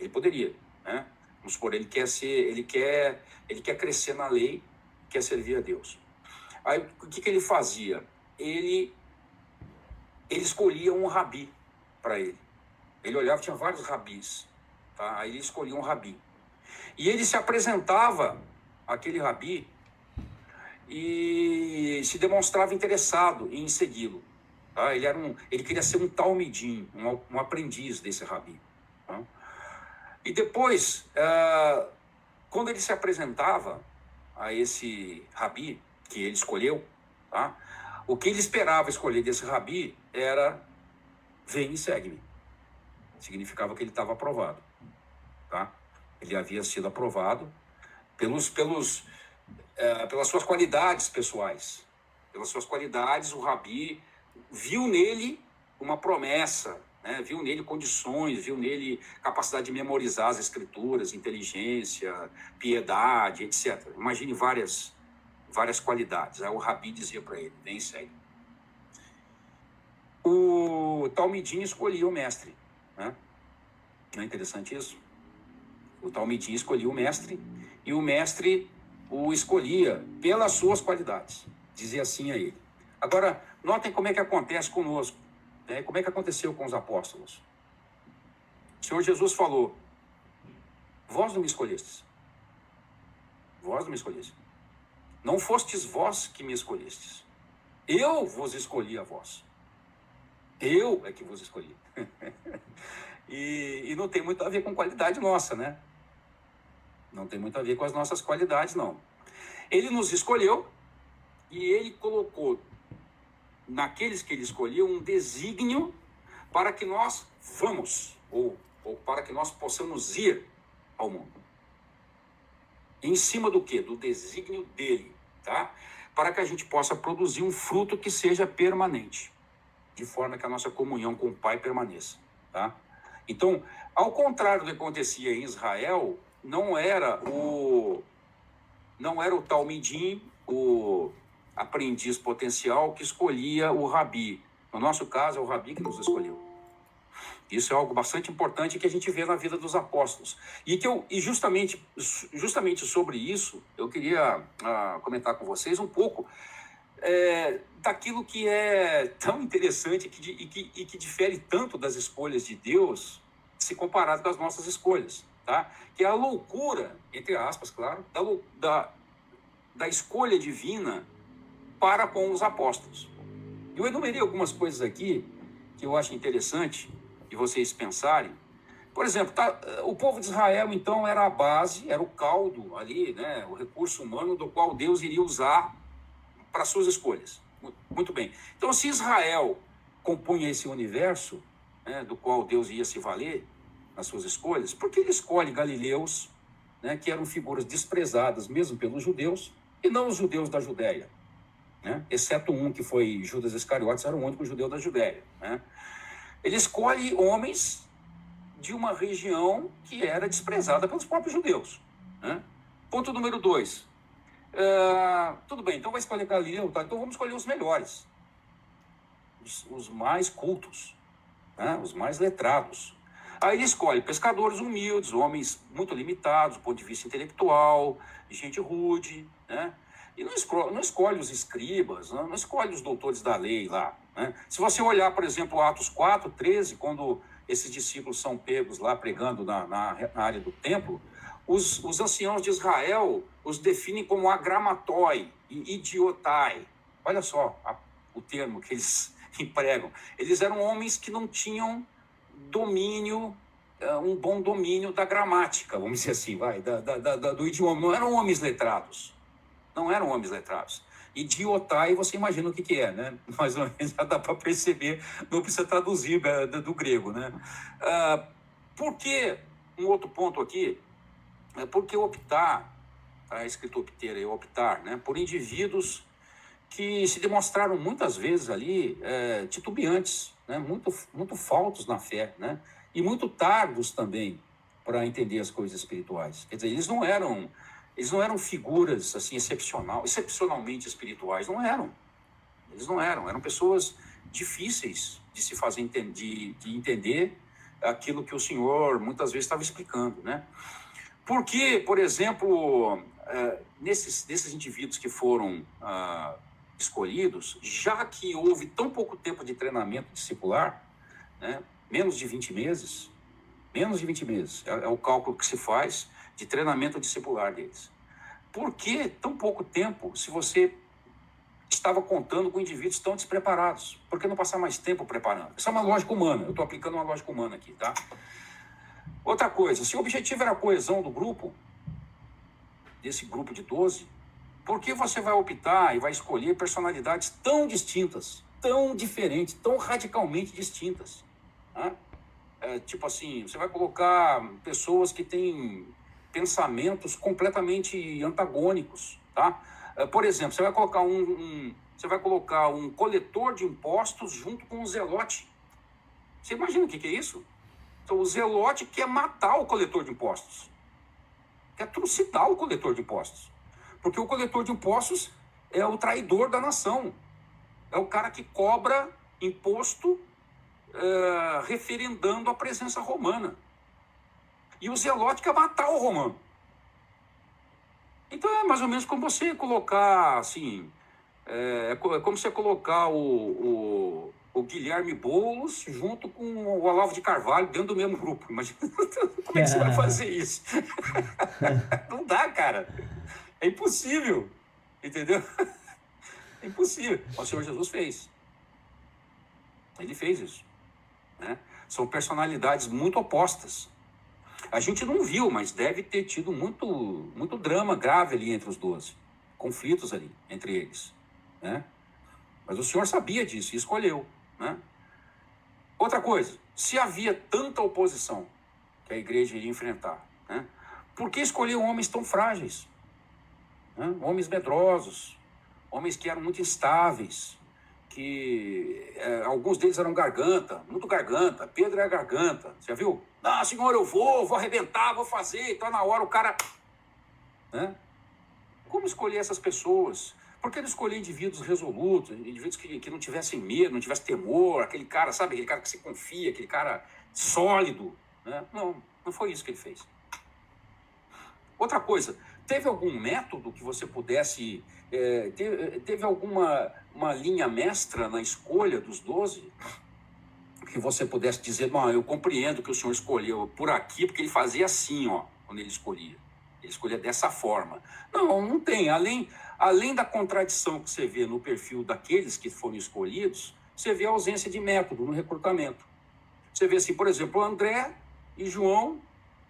ele poderia, né? Vamos supor, ele quer crescer na lei, quer servir a Deus. Aí o que ele fazia? Ele escolhia um rabi para ele. Ele olhava, tinha vários rabis, tá? Aí ele escolhia um rabi. E ele se apresentava àquele rabi e se demonstrava interessado em segui-lo. Tá? Ele queria ser um talmidim, um aprendiz desse rabi. Tá? E depois, quando ele se apresentava a esse rabi que ele escolheu, tá? O que ele esperava escolher desse rabi era: vem e segue-me. Significava que ele estava aprovado. Tá? Ele havia sido aprovado pelas suas qualidades pessoais. Pelas suas qualidades, o rabi viu nele uma promessa, né? Viu nele condições, viu nele capacidade de memorizar as escrituras, inteligência, piedade, etc. Imagine várias qualidades. Aí o rabi dizia para ele: vem e segue. O talmidim escolhia o mestre, né? Não é interessante isso? O talmidim escolhia o mestre e o mestre o escolhia pelas suas qualidades. Dizia assim a ele. Agora, notem como é que acontece conosco, né? Como é que aconteceu com os apóstolos. O Senhor Jesus falou: vós não me escolhestes. Vós não me escolhestes. Não fostes vós que me escolhestes. Eu vos escolhi a vós. Eu é que vos escolhi. E não tem muito a ver com qualidade nossa, né? Não tem muito a ver com as nossas qualidades, não. Ele nos escolheu e ele colocou naqueles que ele escolheu um desígnio para que nós vamos, ou para que nós possamos ir ao mundo. Em cima do quê? Do desígnio dele, tá? Para que a gente possa produzir um fruto que seja permanente, de forma que a nossa comunhão com o Pai permaneça, tá? Então, ao contrário do que acontecia em Israel, não era o talmidim, o aprendiz potencial, que escolhia o rabi. No nosso caso, é o rabi que nos escolheu. Isso é algo bastante importante que a gente vê na vida dos apóstolos. E justamente sobre isso, eu queria comentar com vocês um pouco daquilo que é tão interessante e que difere tanto das escolhas de Deus, se comparado com as nossas escolhas, tá? Que é a loucura, entre aspas, claro, da escolha divina para com os apóstolos. Eu enumerei algumas coisas aqui que eu acho interessante de vocês pensarem. Por exemplo, o povo de Israel, então, era a base, era o caldo ali, né, o recurso humano do qual Deus iria usar para suas escolhas. Muito bem. Então, se Israel compunha esse universo, né, do qual Deus ia se valer nas suas escolhas, por que ele escolhe galileus, né, que eram figuras desprezadas mesmo pelos judeus, e não os judeus da Judéia, né? Exceto um que foi Judas Iscariotes, era o único judeu da Judéia, né? Ele escolhe homens de uma região que era desprezada pelos próprios judeus, né? Ponto número 2. Tudo bem, então vai escolher Galileu, tá? Então vamos escolher os melhores, os mais cultos, né? Os mais letrados. Aí ele escolhe pescadores humildes, homens muito limitados do ponto de vista intelectual, gente rude, né? E não escolhe os escribas, não escolhe os doutores da lei lá, né? Se você olhar, por exemplo, Atos 4, 13, quando esses discípulos são pegos lá pregando na área do templo, os anciãos de Israel os definem como agramatoi e idiotai. Olha só o termo que eles empregam. Eles eram homens que não tinham domínio, um bom domínio da gramática, vamos dizer assim, do idioma. Não eram homens letrados. Não eram homens letrados. Idiotai, você imagina o que é, né? Mais ou menos já dá para perceber, não precisa traduzir do grego, né? Por que, um outro ponto aqui, por que optar, está escrito opter, optar, né? Por indivíduos que se demonstraram muitas vezes ali titubeantes, né? Muito faltos na fé, né? E muito tardos também para entender as coisas espirituais. Quer dizer, eles não eram figuras assim excepcionalmente espirituais, não eram. Eles não eram pessoas difíceis de se fazer de entender aquilo que o Senhor muitas vezes estava explicando, né? Porque, por exemplo, nesses indivíduos que foram escolhidos, já que houve tão pouco tempo de treinamento discipular, né? Menos de 20 meses, é o cálculo que se faz de treinamento discipular deles. Por que tão pouco tempo se você estava contando com indivíduos tão despreparados? Por que não passar mais tempo preparando? Isso é uma lógica humana, eu estou aplicando uma lógica humana aqui, tá? Outra coisa, se o objetivo era a coesão do grupo, desse grupo de 12, por que você vai optar e vai escolher personalidades tão distintas, tão diferentes, tão radicalmente distintas? Tá? Tipo assim, você vai colocar pessoas que têm pensamentos completamente antagônicos, tá? Por exemplo, você vai colocar um coletor de impostos junto com um zelote. Você imagina o que é isso? Então, o zelote quer matar o coletor de impostos, quer trucidar o coletor de impostos, porque o coletor de impostos é o traidor da nação, é o cara que cobra imposto referendando a presença romana. E o zelote quer matar o romano. Então é mais ou menos como você colocar, assim, é como você colocar o Guilherme Boulos junto com o Olavo de Carvalho dentro do mesmo grupo. Imagina como é que você vai fazer isso? Não dá, cara. É impossível. Entendeu? É impossível. O Senhor Jesus fez. Ele fez isso, né? São personalidades muito opostas. A gente não viu, mas deve ter tido muito drama grave ali entre os 12. Conflitos ali entre eles, né? Mas o Senhor sabia disso e escolheu, né? Outra coisa, se havia tanta oposição que a igreja iria enfrentar, né? Por que escolher homens tão frágeis? Né? Homens medrosos, homens que eram muito instáveis, que alguns deles eram muito garganta. Pedro é garganta, você já viu? Ah, Senhor, eu vou arrebentar, vou fazer. Então, na hora, o cara... Né? Como escolher essas pessoas? Por que não escolher indivíduos resolutos, indivíduos que não tivessem medo, não tivessem temor, aquele cara, sabe? Aquele cara que se confia, aquele cara sólido, né? Não foi isso que ele fez. Outra coisa, teve algum método que você pudesse... teve alguma uma linha mestra na escolha dos 12? Que você pudesse dizer, bom, eu compreendo que o Senhor escolheu por aqui, porque ele fazia assim, ó, quando ele escolhia. Ele escolhia dessa forma. Não tem. Além da contradição que você vê no perfil daqueles que foram escolhidos, você vê a ausência de método no recrutamento. Você vê assim, por exemplo, André e João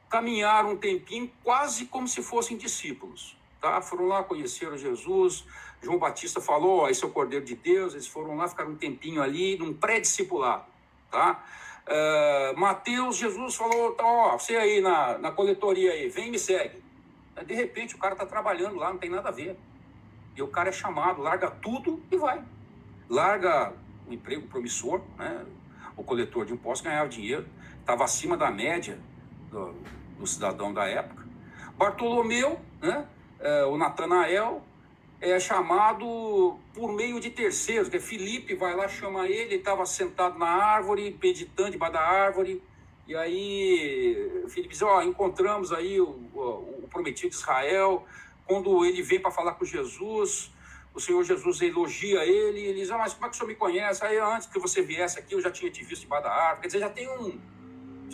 caminharam um tempinho quase como se fossem discípulos. Tá? Foram lá, conheceram Jesus, João Batista falou, esse é o Cordeiro de Deus, eles foram lá, ficaram um tempinho ali, num pré-discipulado. Tá? Mateus, Jesus falou, tá, ó, você aí na coletoria aí, vem e me segue. De repente o cara está trabalhando lá, não tem nada a ver. E o cara é chamado, larga tudo e vai. Larga o emprego promissor, né? O coletor de impostos ganhava dinheiro, estava acima da média do cidadão da época. Bartolomeu, né? O Natanael, é chamado por meio de terceiros, que Filipe vai lá, chama ele estava sentado na árvore, meditando debaixo da árvore, e aí Filipe diz, encontramos aí o prometido de Israel, quando ele vem para falar com Jesus, o Senhor Jesus elogia ele, ele diz, mas como é que o senhor me conhece? Aí antes que você viesse aqui, eu já tinha te visto debaixo da árvore. Quer dizer, já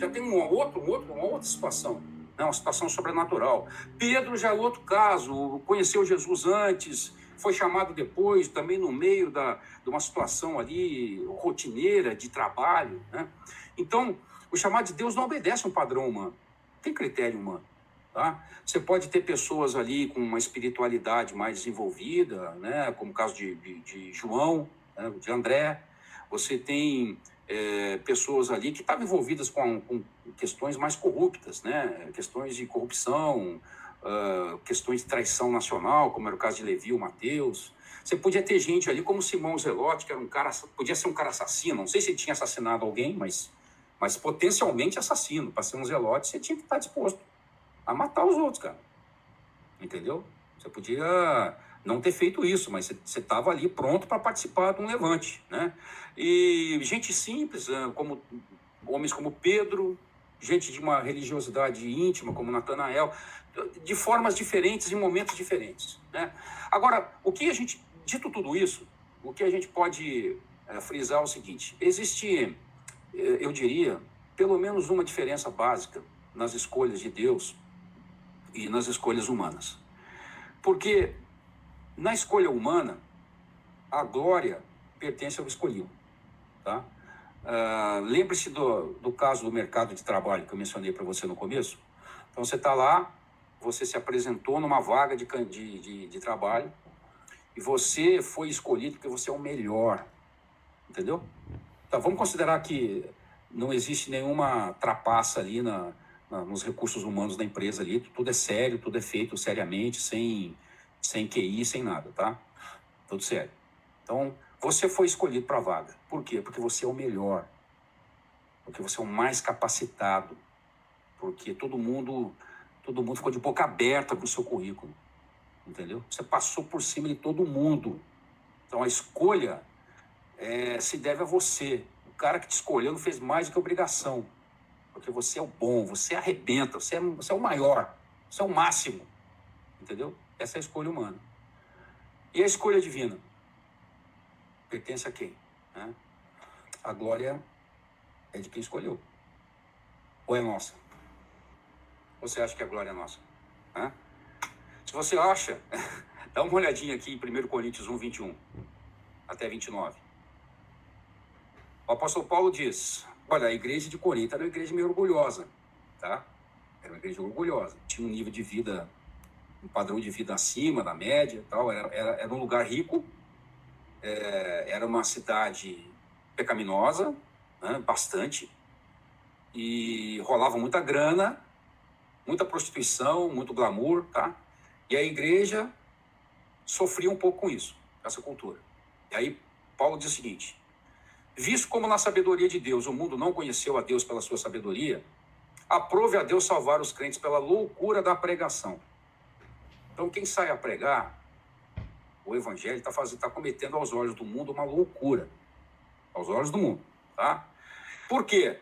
tem uma outra situação, né? Uma situação sobrenatural. Pedro já é outro caso, conheceu Jesus antes, foi chamado depois, também no meio de uma situação ali rotineira, de trabalho, né? Então, o chamado de Deus não obedece a um padrão humano, tem critério humano. Tá? Você pode ter pessoas ali com uma espiritualidade mais desenvolvida, né? Como o caso de João, né? De André. Você tem pessoas ali que estavam envolvidas com questões mais corruptas, né? Questões de corrupção, questões de traição nacional, como era o caso de Levi ou Mateus. Você podia ter gente ali como Simão Zelote, que era podia ser um cara assassino. Não sei se ele tinha assassinado alguém, mas potencialmente assassino. Para ser um Zelote, você tinha que estar disposto a matar os outros, cara. Entendeu? Você podia não ter feito isso, mas você estava ali pronto para participar de um levante, né? E gente simples, como homens como Pedro, gente de uma religiosidade íntima, como Natanael, de formas diferentes, em momentos diferentes, né? Agora, dito tudo isso, o que a gente pode frisar é o seguinte: existe, eu diria, pelo menos uma diferença básica nas escolhas de Deus e nas escolhas humanas. Porque na escolha humana, a glória pertence ao escolhido. Tá? Lembre-se do caso do mercado de trabalho que eu mencionei para você no começo. Então, você está lá, você se apresentou numa vaga de trabalho e você foi escolhido porque você é o melhor. Entendeu? Então, vamos considerar que não existe nenhuma trapaça ali nos recursos humanos da empresa ali, tudo é sério, tudo é feito seriamente, sem QI, sem nada, tá? Tudo sério. Então, você foi escolhido para a vaga. Por quê? Porque você é o melhor, porque você é o mais capacitado, porque todo mundo ficou de boca aberta com o seu currículo, entendeu? Você passou por cima de todo mundo. Então, a escolha se deve a você. O cara que te escolheu não fez mais do que obrigação, porque você é o bom, você arrebenta, você é o maior, você é o máximo, entendeu? Essa é a escolha humana. E a escolha divina? Pertence a quem? Né? A glória é de quem escolheu. Ou é nossa? Você acha que a glória é nossa? Né? Se você acha, dá uma olhadinha aqui em 1 Coríntios 1, 21 até 29. O apóstolo Paulo diz, olha, a igreja de Corinto era uma igreja meio orgulhosa, tá? Era uma igreja orgulhosa, tinha um nível de vida, um padrão de vida acima da média, tal. Era um lugar rico, era uma cidade pecaminosa, né, bastante, e rolava muita grana, muita prostituição, muito glamour, tá? E a igreja sofria um pouco com isso, com essa cultura. E aí Paulo diz o seguinte, visto como na sabedoria de Deus o mundo não conheceu a Deus pela sua sabedoria, aprove a Deus salvar os crentes pela loucura da pregação. Então, quem sai a pregar o evangelho está cometendo aos olhos do mundo uma loucura. Aos olhos do mundo, tá? Por quê?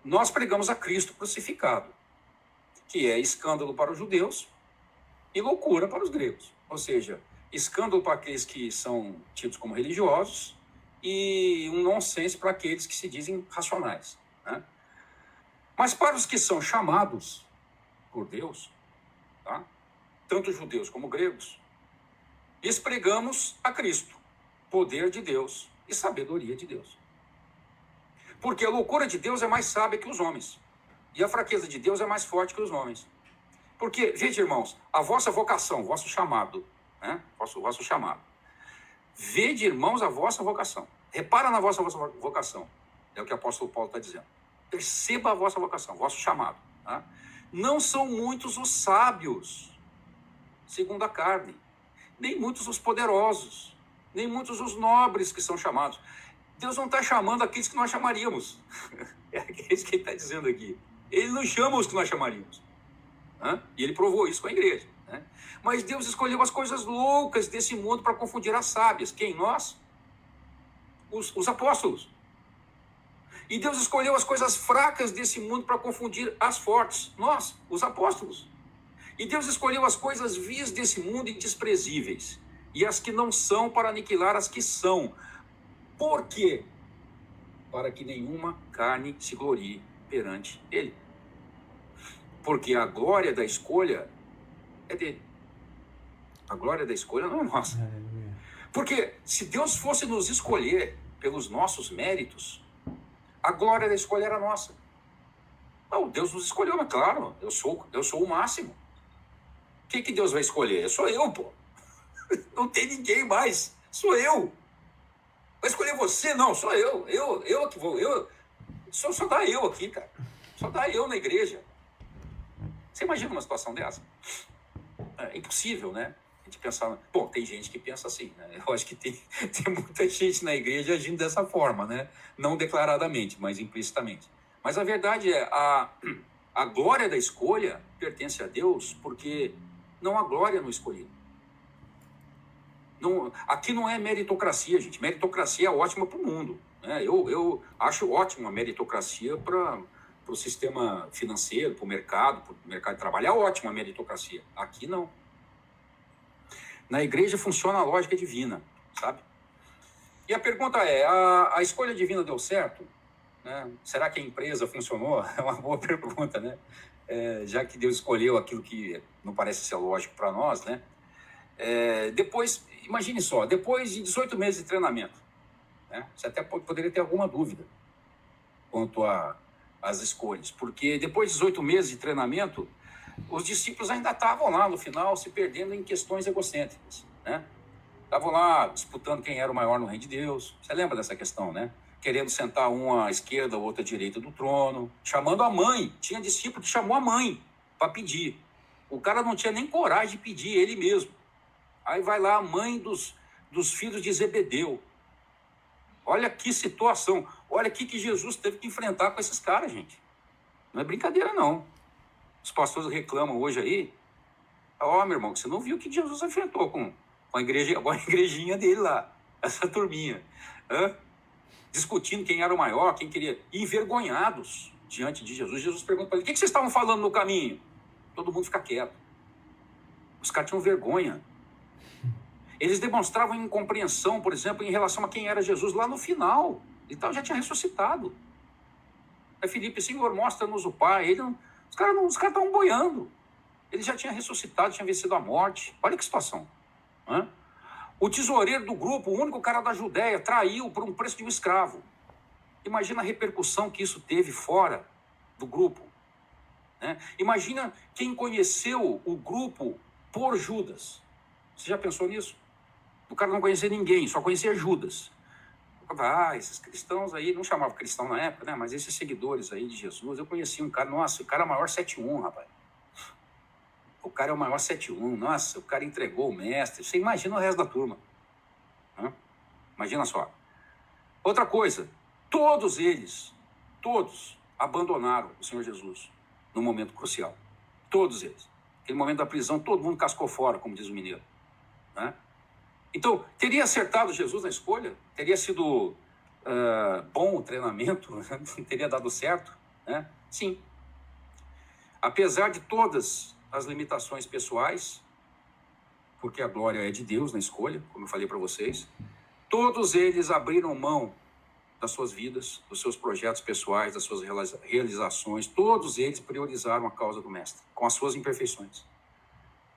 Nós pregamos a Cristo crucificado, que é escândalo para os judeus e loucura para os gregos. Ou seja, escândalo para aqueles que são tidos como religiosos e um nonsense para aqueles que se dizem racionais, né? Mas para os que são chamados por Deus, tá? Tanto judeus como gregos, lhes pregamos a Cristo, poder de Deus e sabedoria de Deus. Porque a loucura de Deus é mais sábia que os homens, e a fraqueza de Deus é mais forte que os homens. Porque, veja, irmãos, a vossa vocação, o vosso chamado, né? Vosso chamado. Vede, irmãos, a vossa vocação. Repara na vossa vocação. É o que o apóstolo Paulo está dizendo. Perceba a vossa vocação, vosso chamado. Tá? Não são muitos os sábios, segundo a carne, nem muitos os poderosos, nem muitos os nobres que são chamados. Deus não está chamando aqueles que nós chamaríamos. É isso que ele está dizendo aqui. Ele não chama os que nós chamaríamos. Né? E ele provou isso com a igreja. Né? Mas Deus escolheu as coisas loucas desse mundo para confundir as sábias. Quem? Nós? Os apóstolos. E Deus escolheu as coisas fracas desse mundo para confundir as fortes. Nós, os apóstolos. E Deus escolheu as coisas vis desse mundo e desprezíveis, e as que não são, para aniquilar as que são. Por quê? Para que nenhuma carne se glorie perante ele. Porque a glória da escolha é dele. A glória da escolha não é nossa. Porque se Deus fosse nos escolher pelos nossos méritos, a glória da escolha era nossa. Não, Deus nos escolheu, mas claro, eu sou o máximo. Quem que Deus vai escolher? Sou eu, pô. Não tem ninguém mais. Sou eu. Vai escolher você? Não, sou eu. Eu que vou. Só dá eu aqui, cara. Só dá eu na igreja. Você imagina uma situação dessa? É impossível, né? A gente pensar... Bom, tem gente que pensa assim, né? Eu acho que tem muita gente na igreja agindo dessa forma, né? Não declaradamente, mas implicitamente. Mas a verdade é, a glória da escolha pertence a Deus, porque não há glória no escolhido. Não, aqui não é meritocracia, gente. Meritocracia é ótima para o mundo, né? Eu acho ótima a meritocracia para o sistema financeiro, para o mercado de trabalho. É ótima a meritocracia. Aqui não. Na igreja funciona a lógica divina, sabe? E a pergunta é, a escolha divina deu certo? Né? Será que a empresa funcionou? É uma boa pergunta, né? Já que Deus escolheu aquilo que não parece ser lógico para nós, né? Depois, imagine só, depois de 18 meses de treinamento, né? Você até poderia ter alguma dúvida quanto às escolhas, porque depois de 18 meses de treinamento, os discípulos ainda estavam lá no final se perdendo em questões egocêntricas, né? Estavam lá disputando quem era o maior no reino de Deus. Você lembra dessa questão, né? Querendo sentar um à esquerda, o outro à direita do trono, chamando a mãe. Tinha discípulo que chamou a mãe para pedir. O cara não tinha nem coragem de pedir ele mesmo. Aí vai lá a mãe dos filhos de Zebedeu. Olha que situação. Olha o que Jesus teve que enfrentar com esses caras, gente. Não é brincadeira, não. Os pastores reclamam hoje aí. Meu irmão, você não viu o que Jesus enfrentou com a igrejinha dele lá. Essa turminha. Discutindo quem era o maior, quem queria. Envergonhados diante de Jesus. Jesus pergunta para ele, o que vocês estavam falando no caminho? Todo mundo fica quieto. Os caras tinham vergonha. Eles demonstravam incompreensão, por exemplo, em relação a quem era Jesus lá no final. Então já tinha ressuscitado. Aí Filipe, Senhor, mostra-nos o Pai. Os caras estavam boiando. Ele já tinha ressuscitado, tinha vencido a morte. Olha que situação. O tesoureiro do grupo, o único cara da Judéia, traiu por um preço de um escravo. Imagina a repercussão que isso teve fora do grupo. Né? Imagina quem conheceu o grupo por Judas. Você já pensou nisso? O cara não conhecia ninguém, só conhecia Judas. Esses cristãos aí, não chamava cristão na época, né? Mas esses seguidores aí de Jesus, eu conhecia um cara, nossa, o cara é o maior 7-1, rapaz. O cara é o maior 7-1, nossa, o cara entregou o mestre. Você imagina o resto da turma. Imagina só. Outra coisa, todos abandonaram o Senhor Jesus no momento crucial. Todos eles. Naquele momento da prisão, todo mundo cascou fora, como diz o mineiro. Né? Então, teria acertado Jesus na escolha? Teria sido bom o treinamento? Teria dado certo? Né? Sim. Apesar de todas as limitações pessoais, porque a glória é de Deus na escolha, como eu falei para vocês, todos eles abriram mão das suas vidas, dos seus projetos pessoais, das suas realizações, todos eles priorizaram a causa do Mestre, com as suas imperfeições.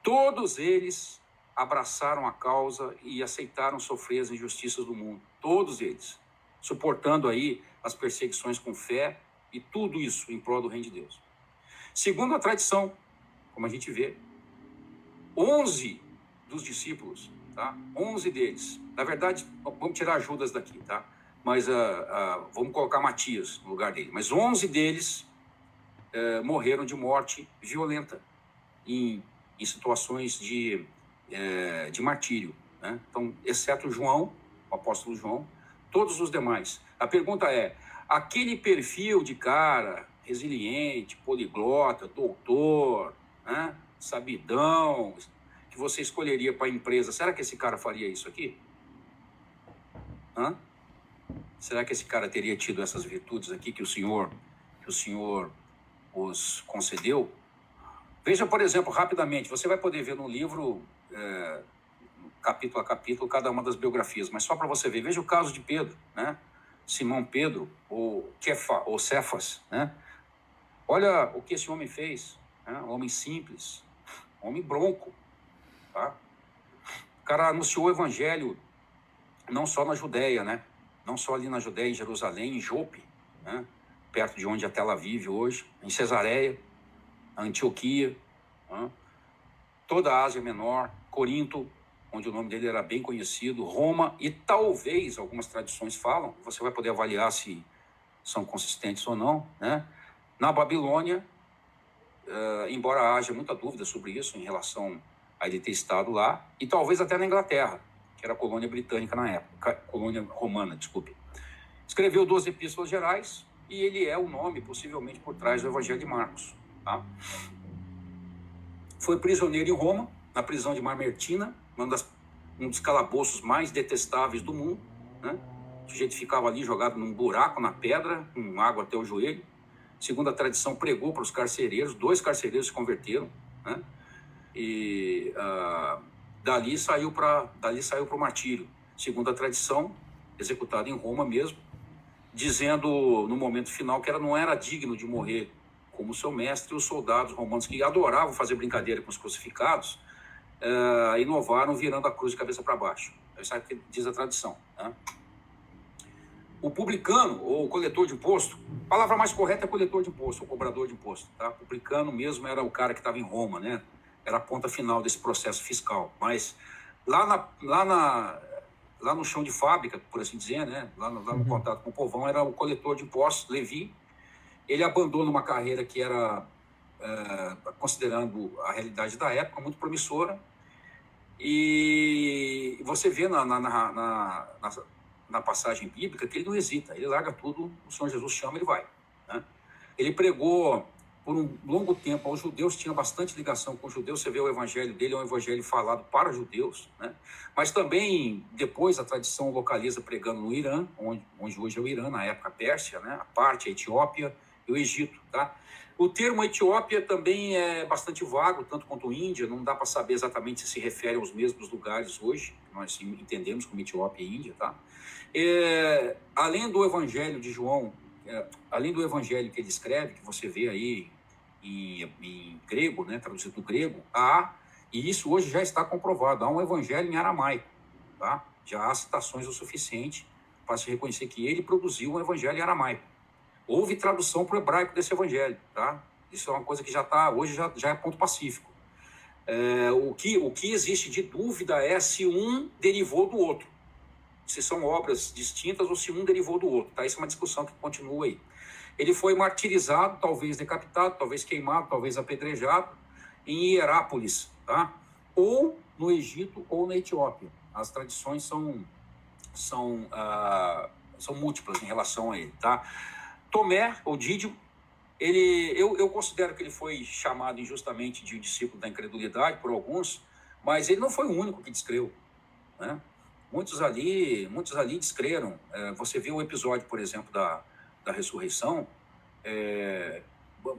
Todos eles abraçaram a causa e aceitaram sofrer as injustiças do mundo. Todos eles, suportando aí as perseguições com fé e tudo isso em prol do reino de Deus. Segundo a tradição, como a gente vê, 11 dos discípulos, tá? 11 deles, na verdade, vamos tirar Judas daqui, tá? Mas vamos colocar Matias no lugar dele. Mas 11 deles morreram de morte violenta em situações de martírio, né? Então, exceto João, o apóstolo João, todos os demais. A pergunta é, aquele perfil de cara resiliente, poliglota, doutor, né? Sabidão, que você escolheria para a empresa, será que esse cara faria isso aqui? Será que esse cara teria tido essas virtudes aqui que o Senhor os concedeu? Veja, por exemplo, rapidamente, você vai poder ver no livro, capítulo a capítulo, cada uma das biografias, mas só para você ver, veja o caso de Pedro, né? Simão Pedro, ou Kefa, ou Cefas, né? Olha o que esse homem fez, né? Um homem simples, um homem bronco, tá? O cara anunciou o evangelho não só na Judéia, né? Não só ali na Judéia, em Jerusalém, em Jope, né? Perto de onde até ela vive hoje, em Cesareia, Antioquia, né? Toda a Ásia Menor, Corinto, onde o nome dele era bem conhecido, Roma, e talvez, algumas tradições falam, você vai poder avaliar se são consistentes ou não, né? Na Babilônia, embora haja muita dúvida sobre isso em relação a ele ter estado lá, e talvez até na Inglaterra, que era a colônia britânica na época, colônia romana, desculpe. Escreveu 12 epístolas gerais, e ele é o nome, possivelmente, por trás do Evangelho de Marcos, tá? Foi prisioneiro em Roma, na prisão de Mamertina, um dos calabouços mais detestáveis do mundo, né? O sujeito ficava ali jogado num buraco na pedra, com água até o joelho. Segundo a tradição, pregou para os carcereiros, 2 carcereiros se converteram, né? E dali saiu para o martírio. Segundo a tradição, executado em Roma mesmo, dizendo no momento final que não era digno de morrer como seu mestre. Os soldados romanos, que adoravam fazer brincadeira com os crucificados, inovaram virando a cruz de cabeça para baixo. Isso é o que diz a tradição, né? O publicano, ou coletor de imposto, a palavra mais correta é coletor de imposto, ou cobrador de imposto, tá? Publicano mesmo era o cara que estava em Roma, né? Era a ponta final desse processo fiscal. Mas lá no chão de fábrica, por assim dizer, né? Lá no contato com o povão, era o coletor de impostos, Levi. Ele abandona uma carreira que era, considerando a realidade da época, muito promissora. E você vê na passagem bíblica que ele não hesita, ele larga tudo, o Senhor Jesus chama, ele vai, né? Ele pregou por um longo tempo aos judeus, tinha bastante ligação com os judeus. Você vê o evangelho dele, é um evangelho falado para judeus, né? Mas também, depois, a tradição localiza pregando no Irã, onde hoje é o Irã, na época a Pérsia, né? A parte, a Etiópia e o Egito, tá? O termo Etiópia também é bastante vago, tanto quanto Índia, não dá para saber exatamente se refere aos mesmos lugares hoje, nós entendemos como Etiópia e Índia, tá? Além do evangelho de João, além do evangelho que ele escreve, que você vê aí em grego, né, traduzido do grego, e isso hoje já está comprovado, há um evangelho em aramaico, tá? Já há citações o suficiente para se reconhecer que ele produziu um evangelho em aramaico. Houve tradução para o hebraico desse evangelho, tá? Isso é uma coisa que já está, hoje já é ponto pacífico. O que existe de dúvida é se um derivou do outro, se são obras distintas ou se um derivou do outro, tá? Isso é uma discussão que continua aí. Ele foi martirizado, talvez decapitado, talvez queimado, talvez apedrejado, em Hierápolis, tá? Ou no Egito ou na Etiópia. As tradições são múltiplas em relação a ele, tá? Tomé, ou Dídio, eu considero que ele foi chamado injustamente de discípulo da incredulidade por alguns, mas ele não foi o único que descreu, né? Muitos ali descreram. Você viu o episódio, por exemplo, da ressurreição,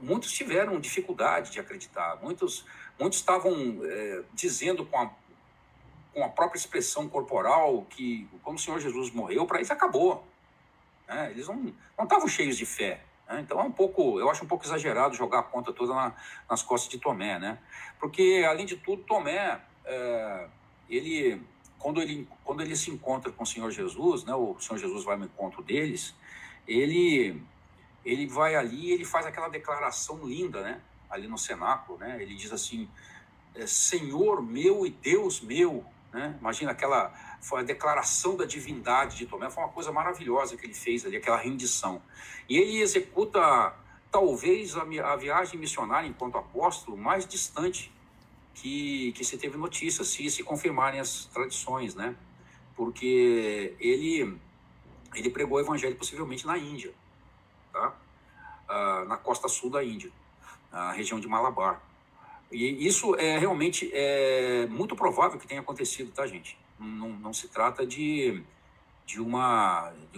muitos tiveram dificuldade de acreditar, muitos estavam dizendo com a própria expressão corporal que quando o Senhor Jesus morreu, para eles acabou, né? Eles não estavam cheios de fé, né? Então eu acho um pouco exagerado jogar a conta toda nas costas de Tomé, né? Porque, além de tudo, Tomé, quando ele se encontra com o Senhor Jesus, né, o Senhor Jesus vai ao encontro deles, ele vai ali e ele faz aquela declaração linda, né, ali no cenáculo, né? Ele diz assim, Senhor meu e Deus meu, né? Imagina foi a declaração da divindade de Tomé, foi uma coisa maravilhosa que ele fez ali, aquela rendição. E ele executa, talvez, a viagem missionária enquanto apóstolo mais distante que se teve notícia, se confirmarem as tradições, né? Porque ele pregou o evangelho possivelmente na Índia, tá? Na costa sul da Índia, na região de Malabar. E isso realmente é muito provável que tenha acontecido, tá, gente? Não se trata de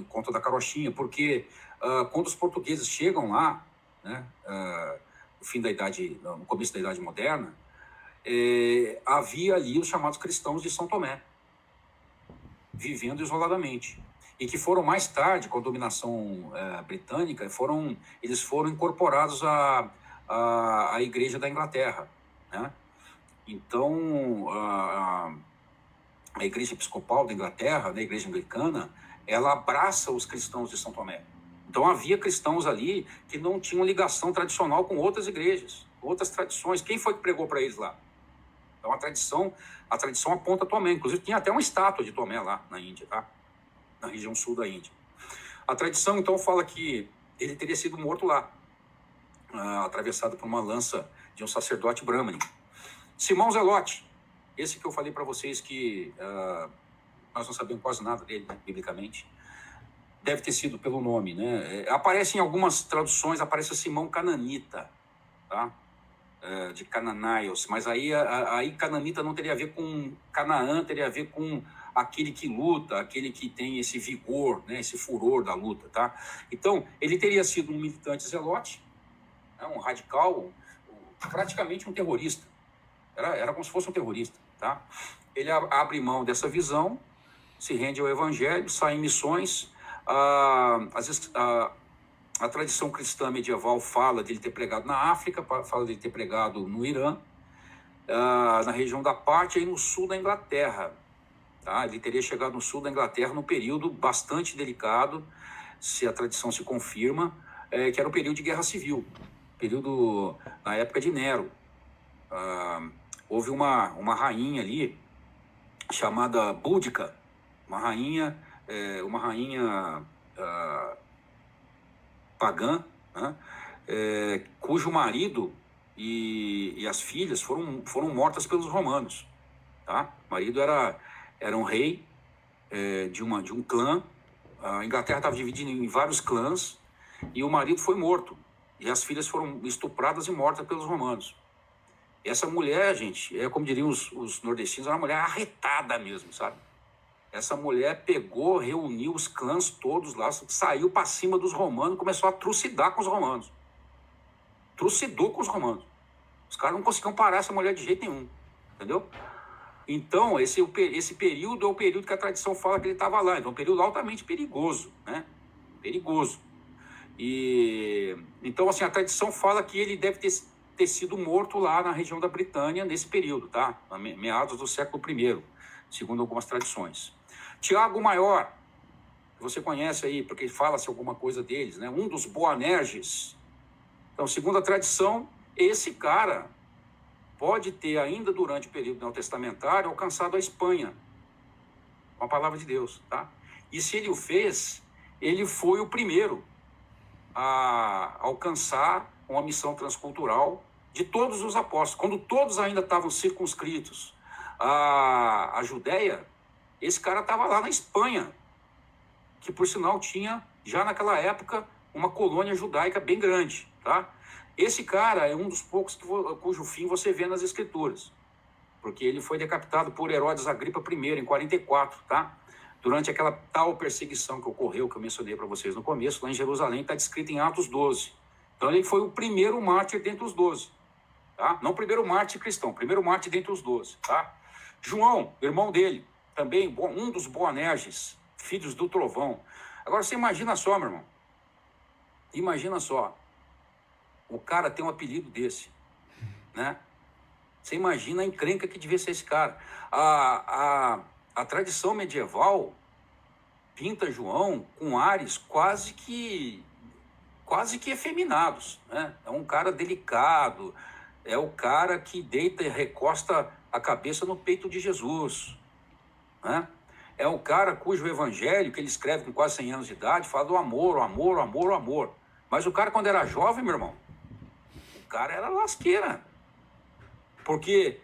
conto da carochinha, porque quando os portugueses chegam lá, né, no começo da Idade Moderna, havia ali os chamados cristãos de São Tomé, vivendo isoladamente. E que foram mais tarde, com a dominação britânica, eles foram incorporados à Igreja da Inglaterra, né? Então, a Igreja Episcopal da Inglaterra, né, a Igreja Anglicana, ela abraça os cristãos de São Tomé. Então, havia cristãos ali que não tinham ligação tradicional com outras igrejas, outras tradições. Quem foi que pregou para eles lá? Então, a tradição aponta Tomé. Inclusive, tinha até uma estátua de Tomé lá na Índia, tá? Na região sul da Índia. A tradição, então, fala que ele teria sido morto lá, atravessado por uma lança de um sacerdote brahmane. Simão Zelote, esse que eu falei para vocês que nós não sabemos quase nada dele, né, biblicamente, deve ter sido pelo nome, né? Aparece em algumas traduções, aparece Simão Cananita, tá? De Cananaios, mas aí Cananita não teria a ver com Canaã, teria a ver com aquele que luta, aquele que tem esse vigor, né, esse furor da luta, tá? Então, ele teria sido um militante zelote, né, um radical, praticamente um terrorista. Era como se fosse um terrorista, tá? Ele abre mão dessa visão, se rende ao evangelho, sai em missões. A tradição cristã medieval fala dele ter pregado na África, fala dele ter pregado no Irã, na região da Pártia e no sul da Inglaterra. Tá? Ele teria chegado no sul da Inglaterra num período bastante delicado, se a tradição se confirma, que era o período de guerra civil, período na época de Nero. Houve uma rainha ali, chamada Búdica, uma rainha pagã, né? Cujo marido e as filhas foram mortas pelos romanos. Tá? O marido era um rei de um clã. A Inglaterra estava dividida em vários clãs e o marido foi morto. E as filhas foram estupradas e mortas pelos romanos. Essa mulher, gente, como diriam os nordestinos, era uma mulher arretada mesmo, sabe? Essa mulher pegou, reuniu os clãs todos lá, saiu para cima dos romanos, começou a trucidar com os romanos. Trucidou com os romanos. Os caras não conseguiam parar essa mulher de jeito nenhum, entendeu? Então, esse período é o período que a tradição fala que ele estava lá. Então, um período altamente perigoso, né? Perigoso. Então, assim, a tradição fala que ele deve ter sido morto lá na região da Britânia nesse período, tá? Meados do século I, segundo algumas tradições. Tiago Maior, que você conhece aí, porque fala-se alguma coisa deles, né? Um dos Boanerges. Então, segundo a tradição, esse cara pode ter, ainda durante o período neotestamentário, alcançado a Espanha, com a palavra de Deus, tá? E se ele o fez, ele foi o primeiro a alcançar uma missão transcultural de todos os apóstolos. Quando todos ainda estavam circunscritos à Judéia, esse cara estava lá na Espanha, que por sinal tinha, já naquela época, uma colônia judaica bem grande, tá? Esse cara é um dos poucos cujo fim você vê nas Escrituras, porque ele foi decapitado por Herodes Agripa I, em 44, tá? Durante aquela tal perseguição que ocorreu, que eu mencionei para vocês no começo, lá em Jerusalém, está descrito em Atos 12. Então ele foi o primeiro mártir dentre os 12, tá? Não o primeiro mártir cristão, o primeiro mártir dentre os 12, tá? João, irmão dele, também um dos Boanerges, filhos do trovão. Agora você imagina só, meu irmão, imagina só, o cara tem um apelido desse, né? Você imagina a encrenca que devia ser esse cara. A tradição medieval pinta João com ares quase que efeminados, né? É um cara delicado, é o cara que deita e recosta a cabeça no peito de Jesus, né? É o cara cujo evangelho, que ele escreve com quase 100 anos de idade, fala do amor, o amor, o amor, o amor. Mas o cara, quando era jovem, meu irmão, o cara era lasqueira. Porque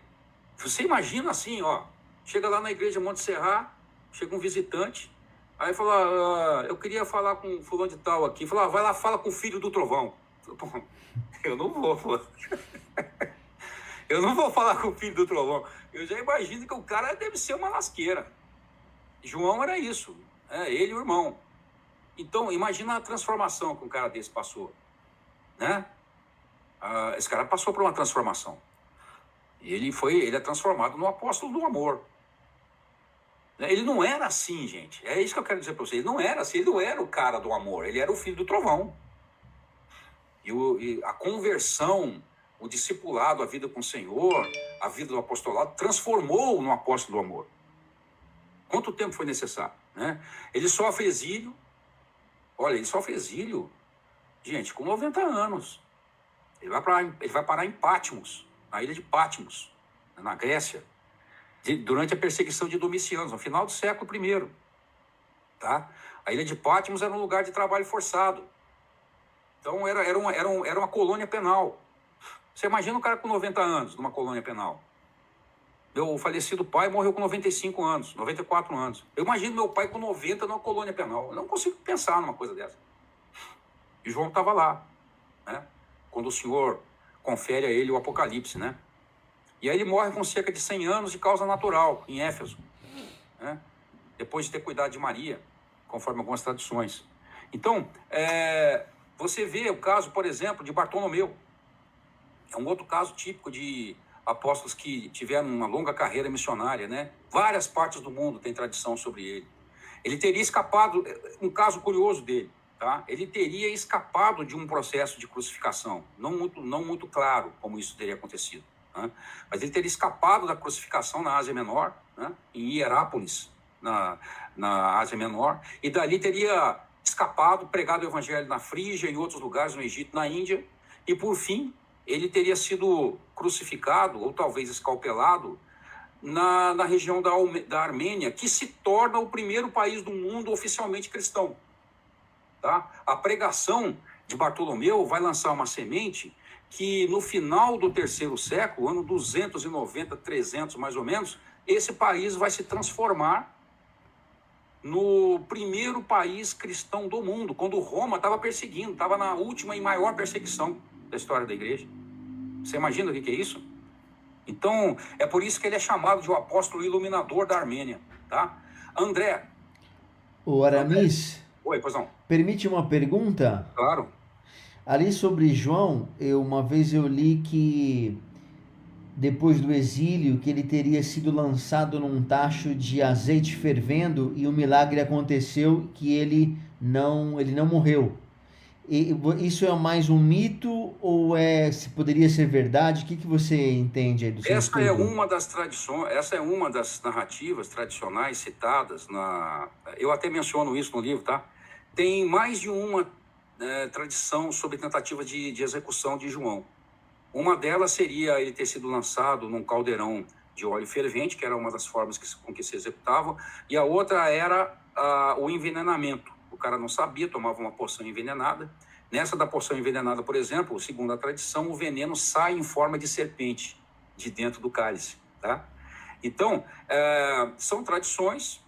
você imagina assim, ó, chega lá na igreja Monte Serra, chega um visitante, aí fala, eu queria falar com fulano de tal aqui. Fala, vai lá, fala com o filho do trovão. Eu não vou, pô. Eu não vou falar com o filho do trovão. Eu já imagino que o cara deve ser uma lasqueira. João era isso, ele e o irmão. Então, imagina a transformação que um cara desse passou, né? esse cara passou por uma transformação. E ele é transformado no apóstolo do amor. Ele não era assim, gente. É isso que eu quero dizer para vocês. Ele não era assim, ele não era o cara do amor, ele era o filho do trovão. E a conversão, o discipulado, a vida com o Senhor, a vida do apostolado, transformou no apóstolo do amor. Quanto tempo foi necessário? Né? Ele sofre exílio. Olha, ele sofre exílio, gente, com 90 anos. Ele vai parar em Patmos, na ilha de Patmos, na Grécia, durante a perseguição de Domiciano, no final do século I. Tá? A ilha de Patmos era um lugar de trabalho forçado. Então era uma colônia penal. Você imagina um cara com 90 anos numa colônia penal. Meu falecido pai morreu com 95 anos, 94 anos. Eu imagino meu pai com 90 numa colônia penal. Eu não consigo pensar numa coisa dessa. E João estava lá, né? Quando o Senhor confere a ele o Apocalipse, né? E aí ele morre com cerca de 100 anos de causa natural, em Éfeso, né? Depois de ter cuidado de Maria, conforme algumas tradições. Então, você vê o caso, por exemplo, de Bartolomeu. É um outro caso típico de apóstolos que tiveram uma longa carreira missionária, né? Várias partes do mundo têm tradição sobre ele. Ele teria escapado, um caso curioso dele, tá? Ele teria escapado de um processo de crucificação, não muito claro como isso teria acontecido, né? Mas ele teria escapado da crucificação na Ásia Menor, né? Em Hierápolis, na Ásia Menor, e dali teria escapado, pregado o evangelho na Frígia, em outros lugares, no Egito, na Índia, e por fim ele teria sido crucificado, ou talvez escalpelado, na região da Armênia, que se torna o primeiro país do mundo oficialmente cristão. Tá? A pregação de Bartolomeu vai lançar uma semente que no final do terceiro século, ano 290, 300 mais ou menos, esse país vai se transformar no primeiro país cristão do mundo, quando Roma estava perseguindo, estava na última e maior perseguição da história da igreja. Você imagina o que é isso? Então, é por isso que ele é chamado de o apóstolo iluminador da Armênia, tá? André. O Aramis. Oi, pois não. Permite uma pergunta? Claro. Ali sobre João, uma vez eu li que depois do exílio, que ele teria sido lançado num tacho de azeite fervendo e o milagre aconteceu que ele não morreu. E isso é mais um mito ou se poderia ser verdade? O que você entende aí do seu estudo? Essa é uma das tradições, essa é uma das narrativas tradicionais citadas eu até menciono isso no livro, tá? Tem mais de uma tradição sobre tentativa de execução de João. Uma delas seria ele ter sido lançado num caldeirão de óleo fervente, que era uma das formas com que se executavam, e a outra era o envenenamento. O cara não sabia, tomava uma poção envenenada. Nessa da poção envenenada, por exemplo, segundo a tradição, o veneno sai em forma de serpente de dentro do cálice, tá? Então, são tradições.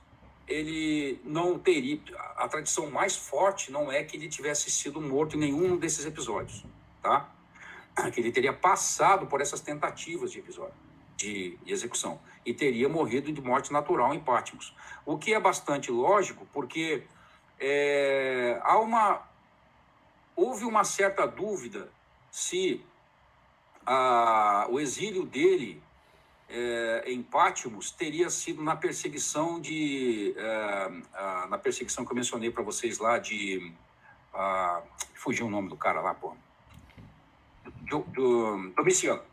Ele não teria... A tradição mais forte não é que ele tivesse sido morto em nenhum desses episódios, tá? Que ele teria passado por essas tentativas de episódio, de execução, e teria morrido de morte natural em Patmos. O que é bastante lógico, porque houve uma certa dúvida se o exílio dele em Patmos teria sido na perseguição na perseguição que eu mencionei para vocês lá fugiu o nome do cara lá, pô.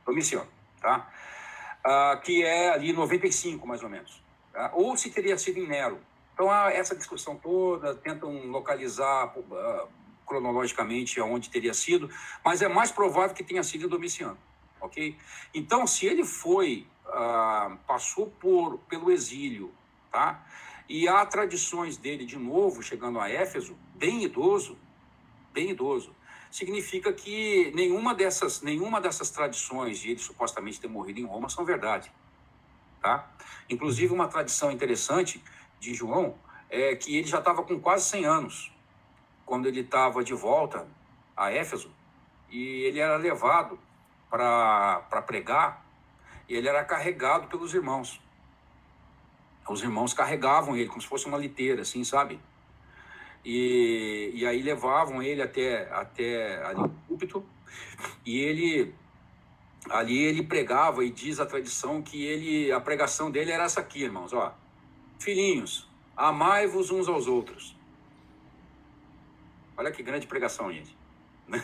Domiciano, tá? Que é ali 95, mais ou menos. Tá? Ou se teria sido em Nero. Então, essa discussão toda, tentam localizar cronologicamente aonde teria sido, mas é mais provável que tenha sido em Domiciano, ok? Então, se ele passou pelo exílio, tá? E há tradições dele, de novo, chegando a Éfeso, bem idoso, significa que nenhuma dessas tradições de ele supostamente ter morrido em Roma são verdade, tá? Inclusive, uma tradição interessante de João é que ele já estava com quase 100 anos quando ele estava de volta a Éfeso, e ele era levado para pregar, e ele era carregado pelos irmãos. Os irmãos carregavam ele como se fosse uma liteira, assim, sabe? E aí levavam ele até ali púlpito, e ali ele pregava, e diz a tradição que a pregação dele era essa aqui, irmãos, ó: filhinhos, amai-vos uns aos outros. Olha que grande pregação, gente.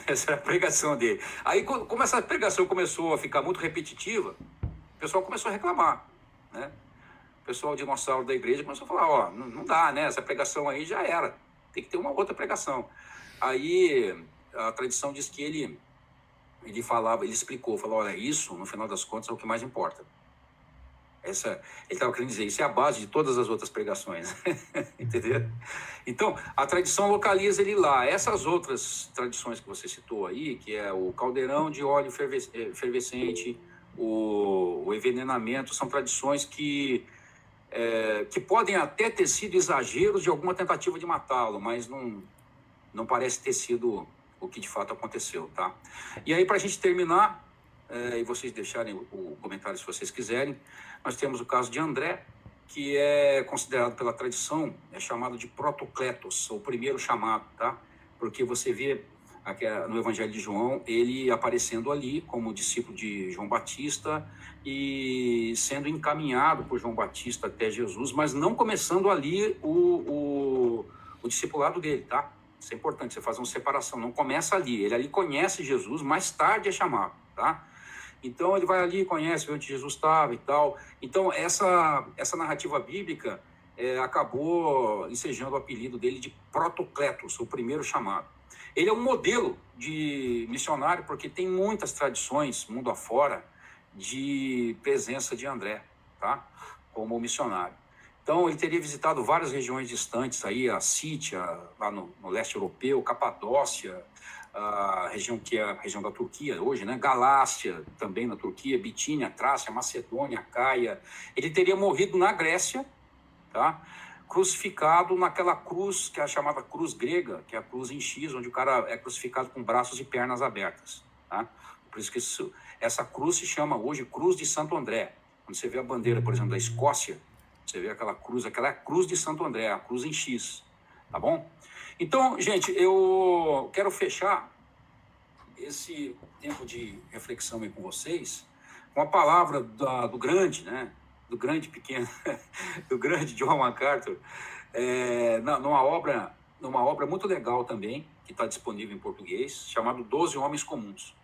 Essa era a pregação dele. Aí, como essa pregação começou a ficar muito repetitiva, o pessoal começou a reclamar, né? O pessoal dinossauro da igreja começou a falar: ó, não dá, né? Essa pregação aí já era. Tem que ter uma outra pregação. Aí a tradição diz que ele falou: olha, isso, no final das contas, é o que mais importa. Ele estava querendo dizer, isso é a base de todas as outras pregações. Entendeu? Então, a tradição localiza ele lá. Essas outras tradições que você citou aí, que é o caldeirão de óleo fervescente, o envenenamento, são tradições que podem até ter sido exageros de alguma tentativa de matá-lo, mas não parece ter sido o que de fato aconteceu, tá? E aí, para a gente terminar, e vocês deixarem o comentário se vocês quiserem, nós temos o caso de André, que é considerado pela tradição, é chamado de protocletos, o primeiro chamado, tá? Porque você vê aqui, no Evangelho de João, ele aparecendo ali como discípulo de João Batista e sendo encaminhado por João Batista até Jesus, mas não começando ali o discipulado dele, tá? Isso é importante, você fazer uma separação, não começa ali. Ele ali conhece Jesus, mais tarde é chamado, tá? Então, ele vai ali, conhece onde Jesus estava e tal. Então, essa narrativa bíblica acabou ensejando o apelido dele de Protocletos, o primeiro chamado. Ele é um modelo de missionário, porque tem muitas tradições, mundo afora, de presença de André, tá? Como missionário. Então, ele teria visitado várias regiões distantes, aí, a Sítia, lá no leste europeu, Capadócia, a região que é a região da Turquia hoje, né? Galácia, também na Turquia, Bitínia, Trácia, Macedônia, Caia. Ele teria morrido na Grécia, tá? Crucificado naquela cruz que é a chamada cruz grega, que é a cruz em X, onde o cara é crucificado com braços e pernas abertas, tá? Por isso que essa cruz se chama hoje Cruz de Santo André. Quando você vê a bandeira, por exemplo, da Escócia, você vê aquela é a Cruz de Santo André, a cruz em X, tá bom? Então, gente, eu quero fechar esse tempo de reflexão aí com vocês com a palavra do grande, né? Do grande pequeno, do grande John MacArthur, numa obra muito legal também, que está disponível em português, chamado 12 Homens Comuns.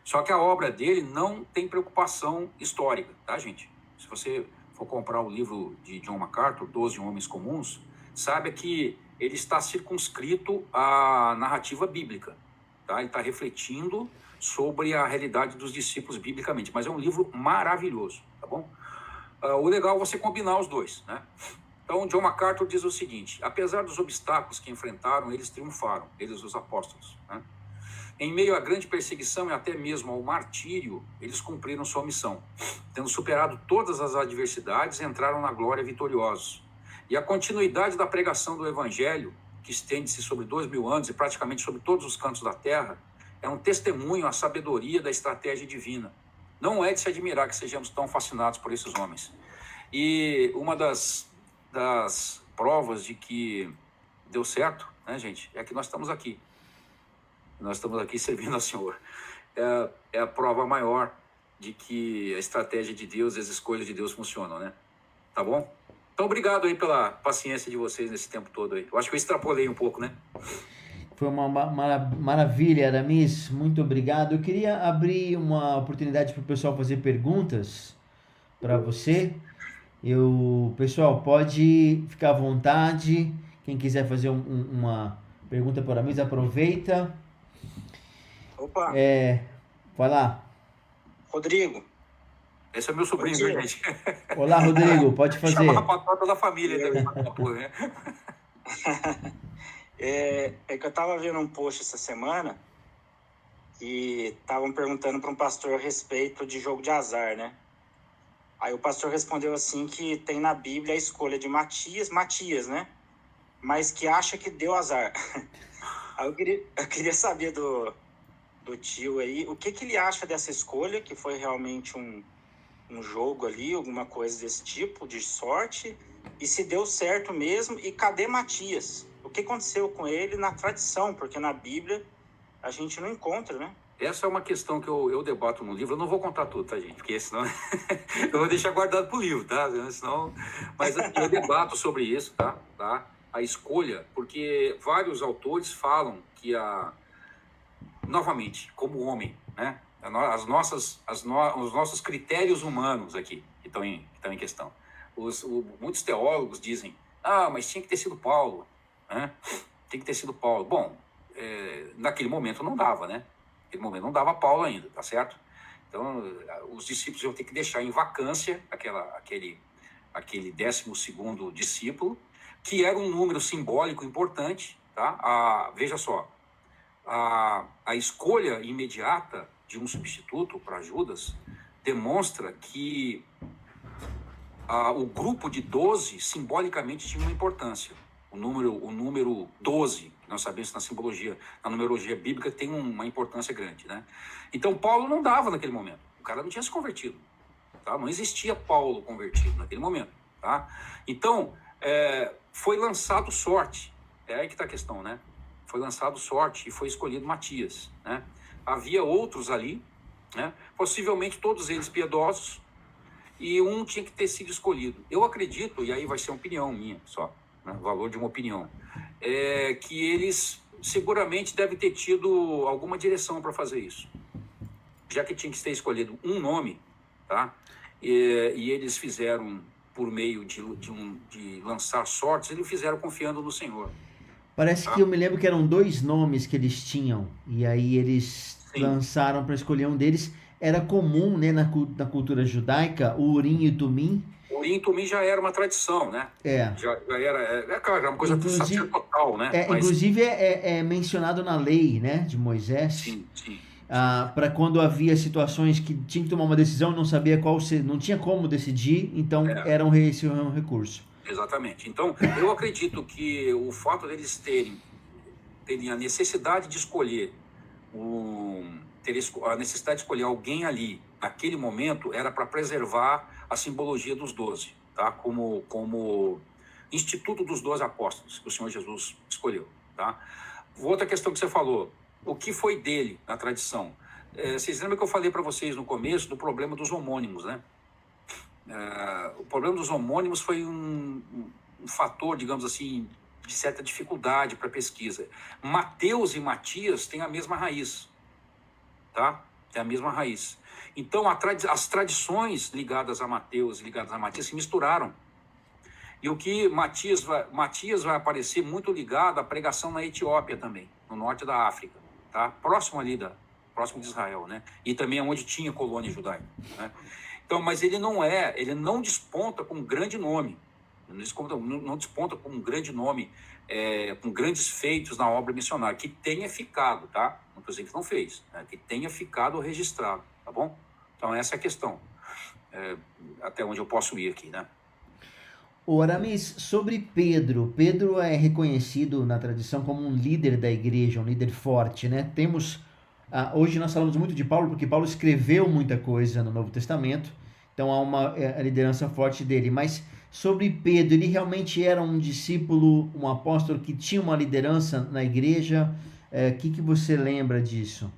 Só que a obra dele não tem preocupação histórica, tá, gente? Se você for comprar o livro de John MacArthur, 12 Homens Comuns, saiba que ele está circunscrito à narrativa bíblica, tá? Ele está refletindo sobre a realidade dos discípulos biblicamente, mas é um livro maravilhoso, tá bom? O legal é você combinar os dois, né? Então, John MacArthur diz o seguinte: apesar dos obstáculos que enfrentaram, eles triunfaram, eles os apóstolos, né? Em meio à grande perseguição e até mesmo ao martírio, eles cumpriram sua missão. Tendo superado todas as adversidades, entraram na glória vitoriosos. E a continuidade da pregação do Evangelho, que estende-se sobre 2000 anos e praticamente sobre todos os cantos da terra, é um testemunho à sabedoria da estratégia divina. Não é de se admirar que sejamos tão fascinados por esses homens. E uma das provas de que deu certo, né, gente, é que nós estamos aqui. Nós estamos aqui servindo ao Senhor. É a prova maior de que a estratégia de Deus, as escolhas de Deus funcionam, né? Tá bom? Então, obrigado aí pela paciência de vocês nesse tempo todo aí. Eu acho que eu extrapolei um pouco, né? Foi uma maravilha, Aramis. Muito obrigado. Eu queria abrir uma oportunidade para o pessoal fazer perguntas para você. Pessoal, pode ficar à vontade. Quem quiser fazer uma pergunta para o Aramis, aproveita. Opa! Vai lá. Rodrigo. Esse é meu sobrinho, viu, gente? Olá, Rodrigo, pode fazer. Chamar a patota da família. Né? É que eu estava vendo um post essa semana e estavam perguntando para um pastor a respeito de jogo de azar, né? Aí o pastor respondeu assim que tem na Bíblia a escolha de Matias, né? Mas que acha que deu azar. Aí eu queria saber do tio aí, o que ele acha dessa escolha, que foi realmente um jogo ali, alguma coisa desse tipo, de sorte, e se deu certo mesmo, e cadê Matias? O que aconteceu com ele na tradição? Porque na Bíblia a gente não encontra, né? Essa é uma questão que eu debato no livro. Eu não vou contar tudo, tá, gente? Porque senão eu vou deixar guardado pro livro, tá? Senão... Mas eu debato sobre isso, tá? A escolha, porque vários autores falam que novamente, como homem, né? Os nossos critérios humanos aqui que estão em questão. Muitos teólogos dizem, mas tinha que ter sido Paulo, né? Tem que ter sido Paulo. Bom, naquele momento não dava, né? Naquele momento não dava Paulo ainda, tá certo? Então, os discípulos iam ter que deixar em vacância aquele 12º discípulo, que era um número simbólico importante, tá? Veja só, a escolha imediata de um substituto para Judas demonstra que o grupo de 12 simbolicamente tinha uma importância. O número 12, nós sabemos que na numerologia bíblica tem uma importância grande, né? Então Paulo não dava naquele momento, o cara não tinha se convertido, tá? Não existia Paulo convertido naquele momento, tá? Então foi lançado sorte, é aí que está a questão, né? Foi lançado sorte e foi escolhido Matias, né? Havia outros ali, né? Possivelmente todos eles piedosos, e um tinha que ter sido escolhido. Eu acredito, e aí vai ser uma opinião minha só, né? Valor de uma opinião, que eles seguramente devem ter tido alguma direção para fazer isso, já que tinha que ter escolhido um nome, tá? E eles fizeram por meio de lançar sortes, eles fizeram confiando no Senhor. Parece que eu me lembro que eram 2 nomes que eles tinham, e aí eles lançaram para escolher um deles. Era comum, né, na cultura judaica, o Urim e o Tumim. O Urim e Tumim já era uma tradição, né? Já era, claro, era uma coisa sacerdotal, né? Inclusive é mencionado na lei, né, de Moisés. Sim. Para quando havia situações que tinha que tomar uma decisão, não sabia não tinha como decidir, então era esse um recurso. Exatamente. Então, eu acredito que o fato deles terem a necessidade de escolher a necessidade de escolher alguém ali, naquele momento, era para preservar a simbologia dos 12, tá? Como instituto dos 12 apóstolos, que o Senhor Jesus escolheu, tá? Outra questão que você falou, o que foi dele na tradição? Vocês lembram que eu falei para vocês no começo do problema dos homônimos, né? O problema dos homônimos foi um fator, digamos assim, de certa dificuldade para a pesquisa. Mateus e Matias têm a mesma raiz, tá? Tem a mesma raiz. Então, as tradições ligadas a Mateus e ligadas a Matias se misturaram. E o que Matias vai aparecer muito ligado à pregação na Etiópia também, no norte da África, tá? Próximo de Israel, né? E também onde tinha colônia judaica, né? Então, mas ele não desponta com um grande nome, não desponta com um grande nome, com grandes feitos na obra missionária, que tenha ficado, tá? Não estou dizendo que não fez, né? Que tenha ficado registrado, tá bom? Então, essa é a questão, até onde eu posso ir aqui, né? Aramis, sobre Pedro é reconhecido na tradição como um líder da igreja, um líder forte, né? Hoje nós falamos muito de Paulo, porque Paulo escreveu muita coisa no Novo Testamento, então há uma liderança forte dele. Mas sobre Pedro, ele realmente era um discípulo, um apóstolo que tinha uma liderança na igreja? O que você lembra disso?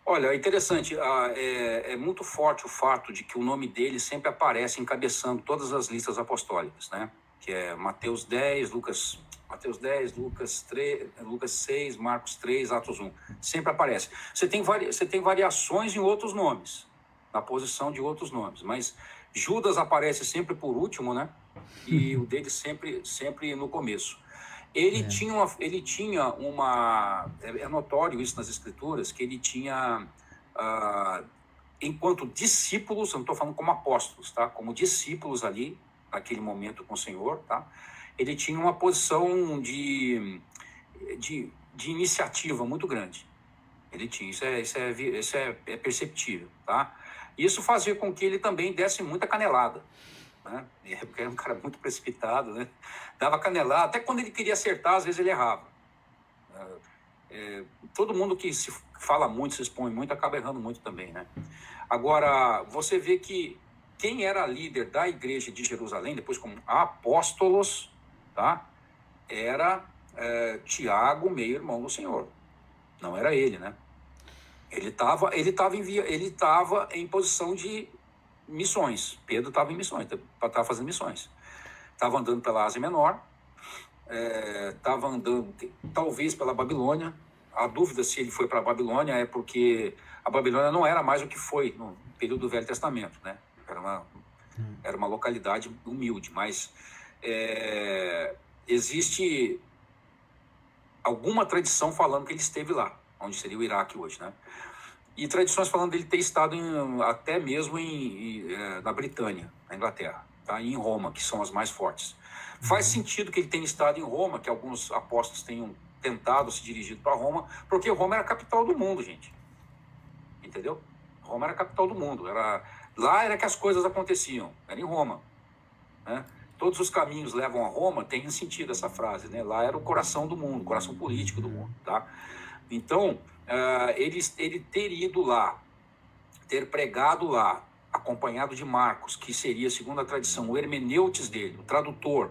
Olha, é interessante, é muito forte o fato de que o nome dele sempre aparece encabeçando todas as listas apostólicas, né? Que é Mateus 10, Lucas 3, Lucas 6, Marcos 3, Atos 1. Sempre aparece. Você tem variações em outros nomes, na posição de outros nomes, mas Judas aparece sempre por último, né? E o dele sempre no começo. Ele tinha uma... É notório isso nas Escrituras, que ele tinha, enquanto discípulos, eu não estou falando como apóstolos, tá? Como discípulos ali, naquele momento com o Senhor, tá? Ele tinha uma posição de iniciativa muito grande. Ele tinha, isso é perceptível, tá? Isso fazia com que ele também desse muita canelada, né? Porque era um cara muito precipitado, né? Dava canelada, até quando ele queria acertar, às vezes ele errava. Todo mundo que se fala muito, se expõe muito, acaba errando muito também, né? Agora, você vê que quem era líder da igreja de Jerusalém, depois como apóstolos, tá? Era Tiago, meio-irmão do Senhor. Não era ele, né? Ele estava em posição de missões. Pedro estava em missões, estava fazendo missões. Estava andando pela Ásia Menor, estava andando talvez pela Babilônia. A dúvida se ele foi para a Babilônia é porque a Babilônia não era mais o que foi no período do Velho Testamento, né? Era uma localidade humilde, mas existe alguma tradição falando que ele esteve lá, onde seria o Iraque hoje, né? E tradições falando dele ter estado até mesmo na Britânia, na Inglaterra, tá? E em Roma, que são as mais fortes. Faz sentido que ele tenha estado em Roma, que alguns apóstolos tenham tentado se dirigir para Roma, porque Roma era a capital do mundo, gente. Entendeu? Roma era a capital do mundo. Lá era que as coisas aconteciam, era em Roma, né? Todos os caminhos levam a Roma, tem sentido essa frase, né? Lá era o coração do mundo, o coração político do mundo, tá? Então, ele ter ido lá, ter pregado lá, acompanhado de Marcos, que seria, segundo a tradição, o hermenêutis dele, o tradutor,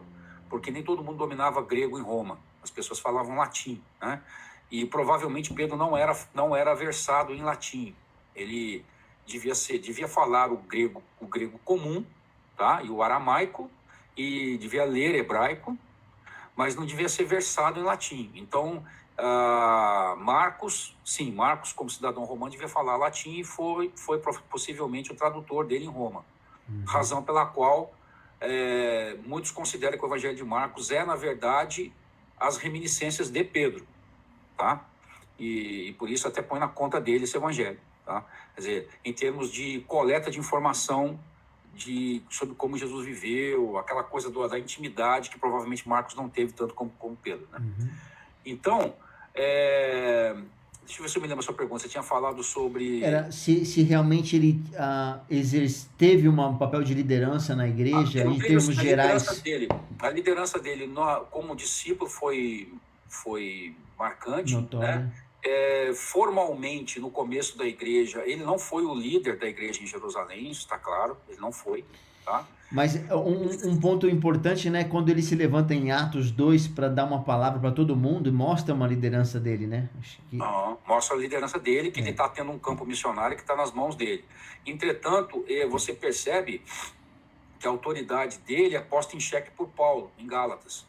porque nem todo mundo dominava grego em Roma, as pessoas falavam latim, né? E provavelmente Pedro não era versado em latim, ele devia falar o grego comum, tá? E o aramaico, e devia ler hebraico, mas não devia ser versado em latim. Então, Marcos, como cidadão romano, devia falar latim e foi possivelmente o tradutor dele em Roma. Razão pela qual muitos consideram que o Evangelho de Marcos na verdade, as reminiscências de Pedro, tá? E por isso até põe na conta dele esse Evangelho, tá? Quer dizer, em termos de coleta de informação sobre como Jesus viveu, aquela coisa da intimidade que provavelmente Marcos não teve tanto como Pedro, né? Então, deixa eu ver se eu me lembro a sua pergunta. Você tinha falado sobre... Era se realmente ele teve um papel de liderança na igreja, em termos gerais. A liderança dele como discípulo foi marcante, notória, né? Formalmente, no começo da igreja, ele não foi o líder da igreja em Jerusalém, isso está claro, ele não foi, tá? Mas um ponto importante, né, quando ele se levanta em Atos 2 para dar uma palavra para todo mundo, mostra uma liderança dele, né? Acho que... mostra a liderança dele, que ele está tendo um campo missionário que está nas mãos dele. Entretanto, você percebe que a autoridade dele é posta em xeque por Paulo, em Gálatas,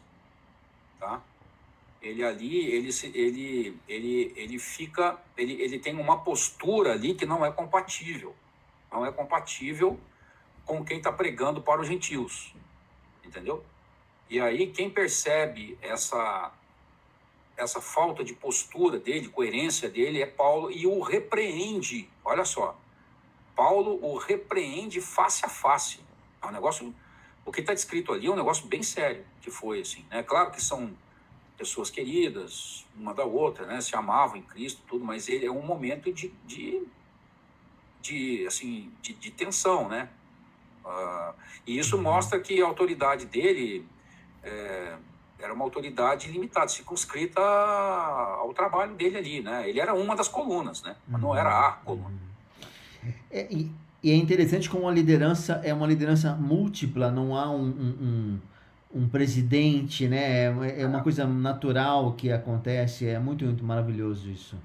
tá? Ele tem uma postura ali que não é compatível com quem está pregando para os gentios, entendeu? E aí quem percebe essa falta de postura dele, coerência dele, é Paulo, e o repreende. Olha só, Paulo o repreende face a face. É um negócio, o que está descrito ali é um negócio bem sério, que foi assim, né? Claro que são pessoas queridas, uma da outra, né? Se amavam em Cristo, tudo, mas ele é um momento de tensão, né? E isso mostra que a autoridade dele era uma autoridade limitada, circunscrita ao trabalho dele ali, né? Ele era uma das colunas, né? Mas não era a coluna. E é interessante como a liderança é uma liderança múltipla, não há um presidente, né? É uma coisa natural que acontece, é muito, muito maravilhoso isso.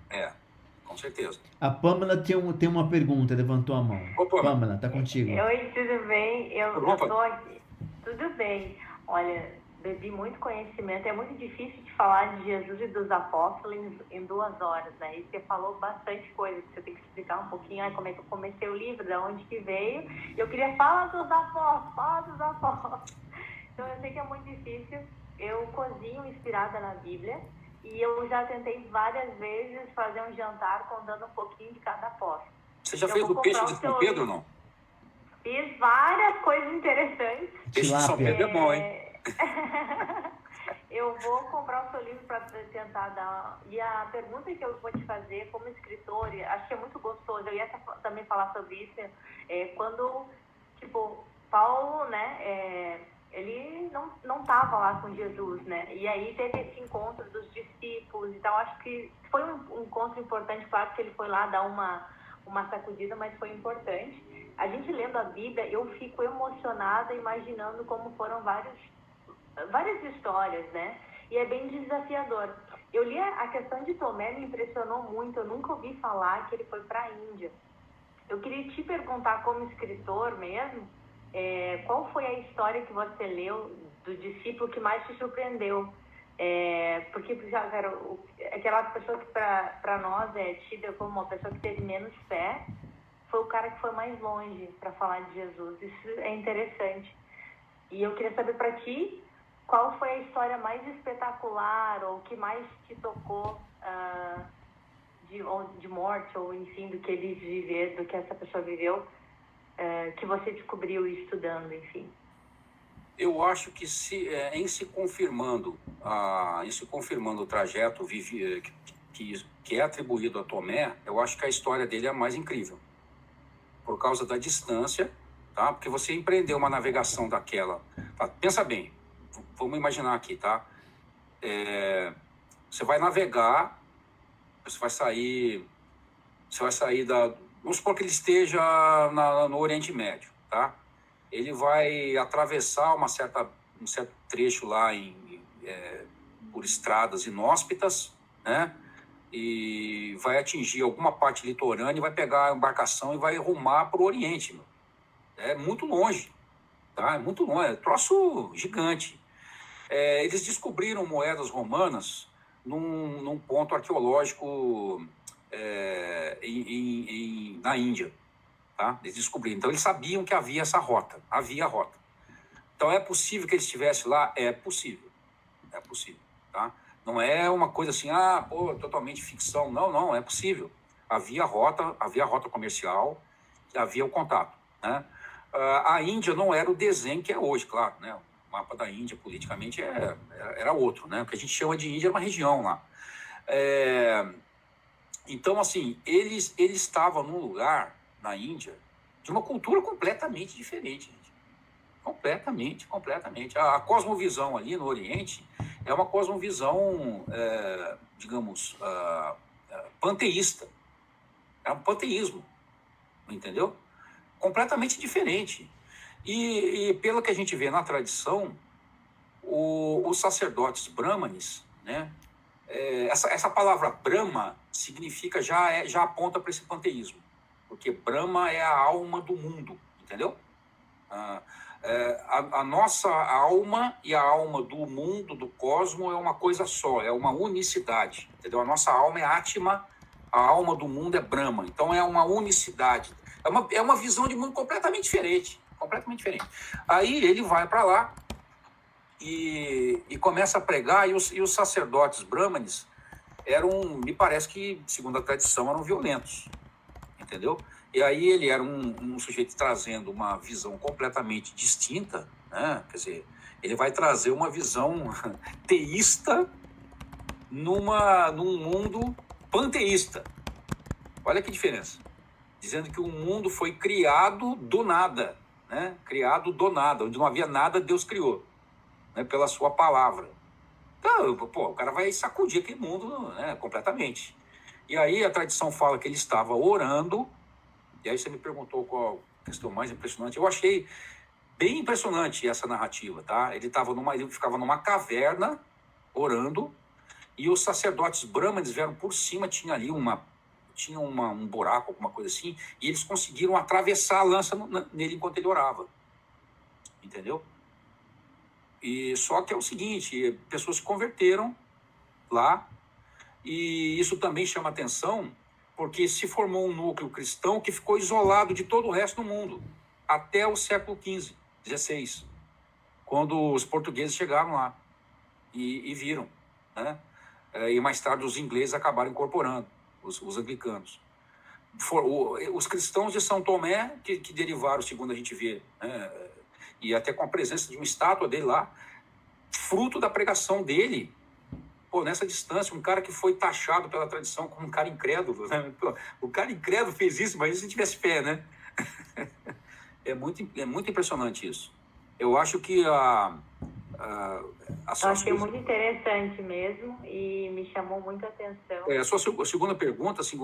Com certeza. A Pamela tem uma pergunta, levantou a mão. Opa. Pamela, tá contigo. Oi, tudo bem? Eu tô aqui. Tudo bem. Olha, bebi muito conhecimento. É muito difícil de falar de Jesus e dos apóstolos em 2 horas, né? E você falou bastante coisa, que você tem que explicar um pouquinho como é que eu comecei o livro, de onde que veio. Eu queria falar dos apóstolos. Então, eu sei que é muito difícil. Eu cozinho inspirada na Bíblia. E eu já tentei várias vezes fazer um jantar contando um pouquinho de cada apóstolo. Você já fez o peixe de São Pedro ou não? Fiz várias coisas interessantes. Peixe de São Pedro é bom, hein? Eu vou comprar o seu livro para tentar dar... E a pergunta que eu vou te fazer como escritora, acho que é muito gostoso, eu ia também falar sobre isso, quando, Paulo, né, ele não estava lá com Jesus, né, e aí teve esse encontro dos discípulos, então acho que foi um encontro importante, claro que ele foi lá dar uma sacudida, mas foi importante. A gente lendo a Bíblia, eu fico emocionada imaginando como foram várias histórias, né? E é bem desafiador. Eu li a questão de Tomé, me impressionou muito, eu nunca ouvi falar que ele foi para a Índia. Eu queria te perguntar, como escritor mesmo, qual foi a história que você leu do discípulo que mais te surpreendeu? Porque, cara, aquelas pessoas que para nós é tida como uma pessoa que teve menos fé, foi o cara que foi mais longe para falar de Jesus. Isso é interessante. E eu queria saber para ti, qual foi a história mais espetacular ou que mais te tocou de morte, ou enfim, do que eles viveram, do que essa pessoa viveu, que você descobriu estudando, enfim? Eu acho que em se confirmando o trajeto que é atribuído a Tomé, eu acho que a história dele é a mais incrível. Por causa da distância, tá? Porque você empreendeu uma navegação daquela. Tá? Pensa bem, vamos imaginar aqui, tá? Você vai navegar, você vai sair vamos supor que ele esteja no Oriente Médio, tá? Ele vai atravessar um certo trecho lá por estradas inóspitas, né? E vai atingir alguma parte litorânea e vai pegar a embarcação e vai rumar para o Oriente. Meu. É muito longe, tá? É muito longe, é um troço gigante. Eles descobriram moedas romanas num ponto arqueológico na Índia. Tá? Eles descobriram. Então, eles sabiam que havia essa rota. Havia a rota. Então, é possível que ele estivesse lá? É possível. É possível. Tá? Não é uma coisa assim, totalmente ficção. Não, não, é possível. Havia rota comercial, havia o contato. Né? A Índia não era o desenho que é hoje, claro. Né? O mapa da Índia, politicamente, era outro. Né? O que a gente chama de Índia era uma região lá. Então, assim, eles estavam num lugar, na Índia, de uma cultura completamente diferente, gente. Completamente. A cosmovisão ali no Oriente é uma cosmovisão, digamos, panteísta. É um panteísmo, entendeu? Completamente diferente. E pelo que a gente vê na tradição, os sacerdotes brahmanes, né? Essa palavra Brahma significa, já aponta para esse panteísmo. Porque Brahma é a alma do mundo, entendeu? A nossa alma e a alma do mundo, do cosmo, é uma coisa só, é uma unicidade, entendeu? A nossa alma é Atma, a alma do mundo é Brahma, então é uma unicidade. É uma visão de mundo completamente diferente. Aí ele vai para lá e começa a pregar, e os sacerdotes brahmanes me parece que, segundo a tradição, eram violentos. Entendeu? E aí ele era um sujeito trazendo uma visão completamente distinta, né? Quer dizer, ele vai trazer uma visão teísta num mundo panteísta. Olha que diferença. Dizendo que o mundo foi criado do nada, né? Criado do nada, onde não havia nada, Deus criou, né? Pela sua palavra. Então, o cara vai sacudir aquele mundo, né? Completamente. E aí a tradição fala que ele estava orando, e aí você me perguntou qual a questão mais impressionante. Eu achei bem impressionante essa narrativa, tá? Ele ficava numa caverna orando, e os sacerdotes brahmanes vieram por cima, tinha ali um buraco, alguma coisa assim, e eles conseguiram atravessar a lança nele enquanto ele orava. Entendeu? E só que é o seguinte, pessoas se converteram lá, e isso também chama atenção, porque se formou um núcleo cristão que ficou isolado de todo o resto do mundo, até o século XV, XVI, quando os portugueses chegaram lá e viram, né? E mais tarde os ingleses acabaram incorporando, os anglicanos. Os cristãos de São Tomé, que derivaram, segundo a gente vê, né? E até com a presença de uma estátua dele lá, fruto da pregação dele, nessa distância, um cara que foi taxado pela tradição como um cara incrédulo, né? O cara incrédulo fez isso, mas se tivesse fé, né? É muito impressionante isso. Eu acho que eu achei muito interessante mesmo e me chamou muita atenção. A sua segunda pergunta, assim,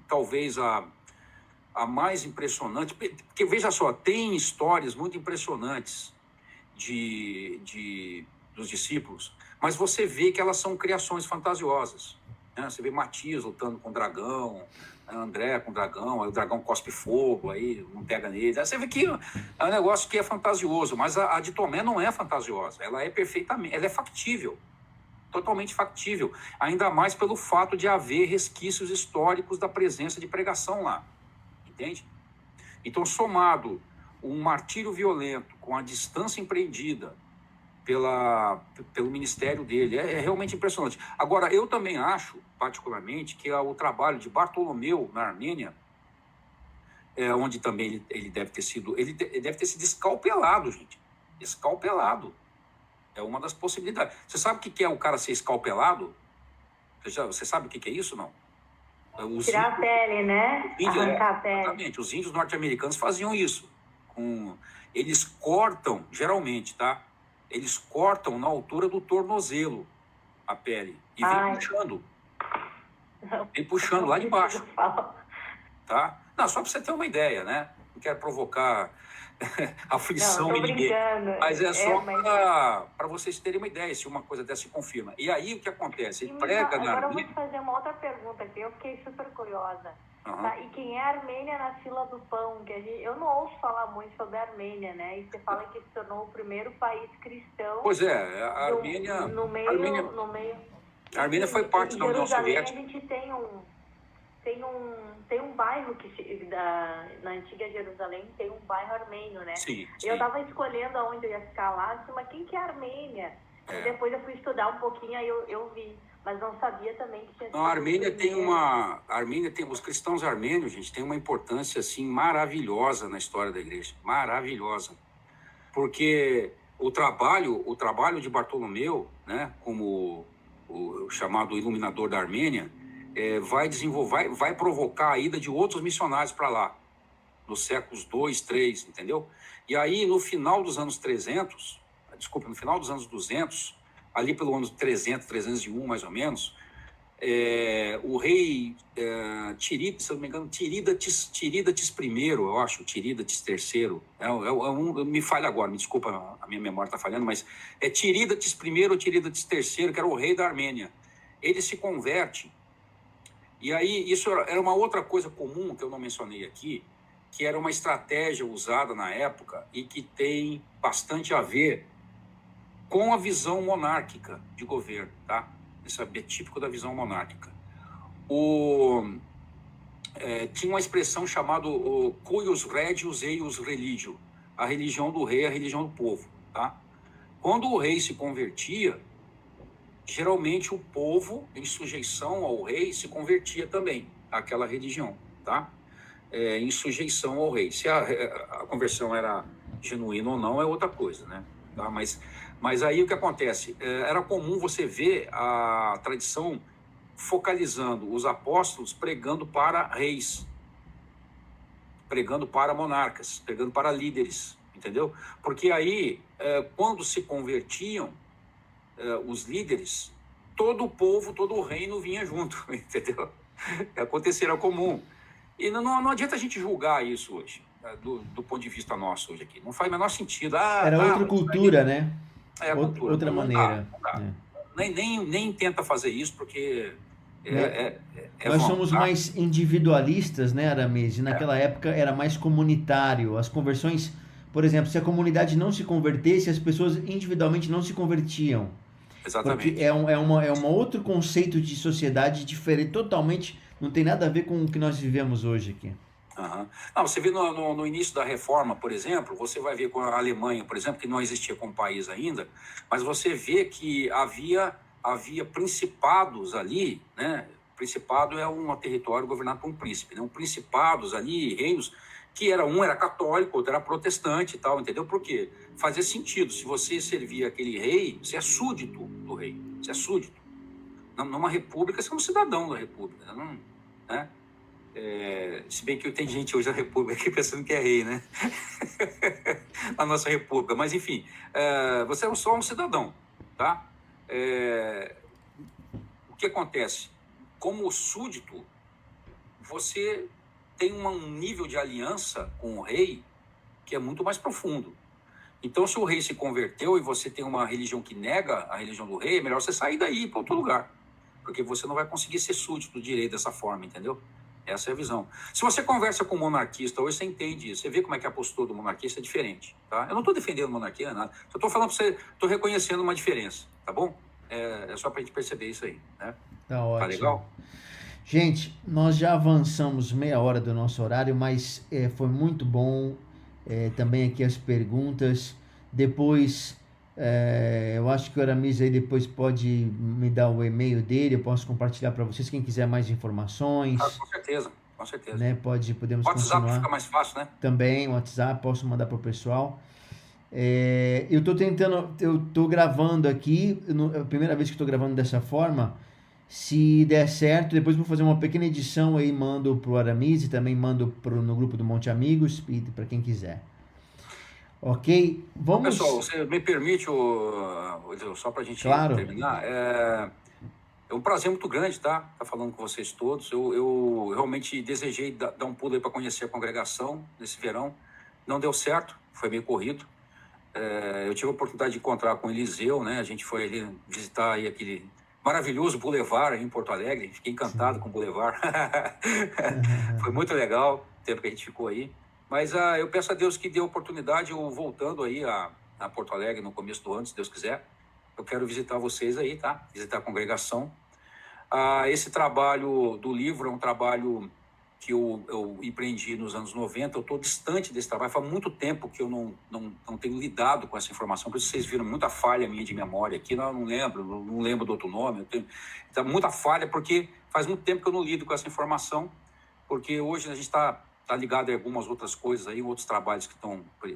talvez a mais impressionante, porque veja só, tem histórias muito impressionantes dos discípulos, mas você vê que elas são criações fantasiosas, né? Você vê Matias lutando com o dragão, André com o dragão, aí o dragão cospe fogo, aí não pega nele. Aí você vê que é um negócio que é fantasioso, mas a de Tomé não é fantasiosa, ela é perfeitamente, ela é factível, totalmente factível, ainda mais pelo fato de haver resquícios históricos da presença de pregação lá, entende? Então, somado um martírio violento com a distância empreendida pelo ministério dele, é realmente impressionante. Agora, eu também acho, particularmente, que o trabalho de Bartolomeu na Armênia, onde também ele deve ter sido escalpelado, gente. Escalpelado. É uma das possibilidades. Você sabe o que é o cara ser escalpelado? Você sabe o que é isso, não? Tirar a pele, né? Arrancar a pele. Exatamente. Os índios norte-americanos faziam isso. Eles cortam, geralmente, tá? Eles cortam na altura do tornozelo a pele e vem puxando. Vem puxando lá de baixo. Tá? Não, só para você ter uma ideia, né? Não quero provocar aflição em ninguém. Mas é só para vocês terem uma ideia se uma coisa dessa se confirma. E aí o que acontece? Ele prega na Agora eu vou te fazer uma outra pergunta aqui, eu fiquei super curiosa. Tá? E quem é a Armênia na fila do pão? Eu não ouço falar muito sobre a Armênia, né? E você fala que se tornou o primeiro país cristão. Pois é, a Armênia. A Armênia foi parte da União Soviética. A gente tem um bairro na antiga Jerusalém, tem um bairro armênio, né? Sim. Eu estava escolhendo aonde eu ia ficar lá, mas quem que é a Armênia? E depois eu fui estudar um pouquinho, aí eu vi. Mas não sabia também que tinha... A Armênia tem os cristãos armênios, gente, tem uma importância, assim, maravilhosa na história da igreja. Maravilhosa. Porque o trabalho de Bartolomeu, né, como o chamado iluminador da Armênia, vai provocar a ida de outros missionários para lá, nos séculos 2, 3, entendeu? E aí, no final dos anos 200, ali pelo ano 300, 301, mais ou menos, o rei Tirídates, se eu não me engano, Tirídates I, eu acho, Tirídates III, me falha agora, me desculpa, a minha memória está falhando, mas é Tirídates I ou Tirídates III, que era o rei da Armênia. Ele se converte, e aí isso era uma outra coisa comum que eu não mencionei aqui, que era uma estratégia usada na época e que tem bastante a ver com a visão monárquica de governo, tá? Isso é típico da visão monárquica. Tinha uma expressão chamada cuius regius eius religio, a religião do rei, a religião do povo, tá? Quando o rei se convertia, geralmente o povo, em sujeição ao rei, se convertia também àquela religião, tá? Em sujeição ao rei. Se a conversão era genuína ou não é outra coisa, né? Tá? Mas aí o que acontece? Era comum você ver a tradição focalizando os apóstolos pregando para reis, pregando para monarcas, pregando para líderes, entendeu? Porque aí, quando se convertiam os líderes, todo o povo, todo o reino vinha junto, entendeu? Era comum. E não adianta a gente julgar isso hoje, do ponto de vista nosso hoje aqui. Não faz o menor sentido. Era outra cultura, né? Cultura. Outra maneira. Não dá. Nem tenta fazer isso, porque nós somos mais individualistas, né, Aramis? E naquela época era mais comunitário. As conversões, por exemplo, se a comunidade não se convertesse, as pessoas individualmente não se convertiam. Exatamente. Porque é um outro conceito de sociedade diferente, totalmente, não tem nada a ver com o que nós vivemos hoje aqui. Uhum. Não, você vê no início da reforma, por exemplo, você vai ver com a Alemanha, por exemplo, que não existia como país ainda, mas você vê que havia principados ali, né? Principado é um território governado por um príncipe, né? Principados ali, reinos, que um era católico, outro era protestante e tal, entendeu? Por quê? Fazia sentido. Se você servia aquele rei, você é súdito do rei, você é súdito. Numa república, você é um cidadão da república, né? Se bem que tem gente hoje na república aqui pensando que é rei, né? A nossa república. Mas, enfim, você é só um cidadão, tá? O que acontece? Como súdito, você tem um nível de aliança com o rei que é muito mais profundo. Então, se o rei se converteu e você tem uma religião que nega a religião do rei, é melhor você sair daí e ir para outro lugar. Porque você não vai conseguir ser súdito do direito dessa forma, entendeu? Essa é a visão. Se você conversa com um monarquista hoje, você entende isso. Você vê como é que a postura do monarquista é diferente, tá? Eu não estou defendendo monarquia, nada. Só estou falando para você, estou reconhecendo uma diferença, tá bom? É só para a gente perceber isso aí, né? Tá ótimo. Tá legal? Gente, nós já avançamos meia hora do nosso horário, mas foi muito bom também aqui as perguntas. Depois, eu acho que o Aramis aí depois pode me dar o e-mail dele, eu posso compartilhar para vocês, quem quiser mais informações. Ah, com certeza, com certeza. Né? Podemos o WhatsApp continuar. Fica mais fácil, né? Também, o WhatsApp, posso mandar para o pessoal. Eu estou gravando aqui, é a primeira vez que estou gravando dessa forma. Se der certo, depois vou fazer uma pequena edição aí, mando pro Aramis e também mando no grupo do Monte Amigos e para quem quiser. Ok? Vamos... Pessoal, você me permite, só para a gente terminar, é um prazer muito grande, tá falando com vocês todos. Eu realmente desejei dar um pulo aí para conhecer a congregação nesse verão. Não deu certo, foi meio corrido. Eu tive a oportunidade de encontrar com o Eliseu, né? A gente foi ali visitar aí aquele maravilhoso Boulevard aí em Porto Alegre. Fiquei encantado com o Boulevard. Foi muito legal o tempo que a gente ficou aí. Mas eu peço a Deus que dê oportunidade, eu voltando aí a Porto Alegre no começo do ano, se Deus quiser. Eu quero visitar vocês aí, tá? Visitar a congregação. Esse trabalho do livro é um trabalho que eu empreendi nos anos 90. Eu estou distante desse trabalho. Faz muito tempo que eu não tenho lidado com essa informação. Por isso vocês viram muita falha minha de memória aqui. Não lembro do outro nome. Então, muita falha, porque faz muito tempo que eu não lido com essa informação. Porque hoje a gente está ligado a algumas outras coisas aí, outros trabalhos que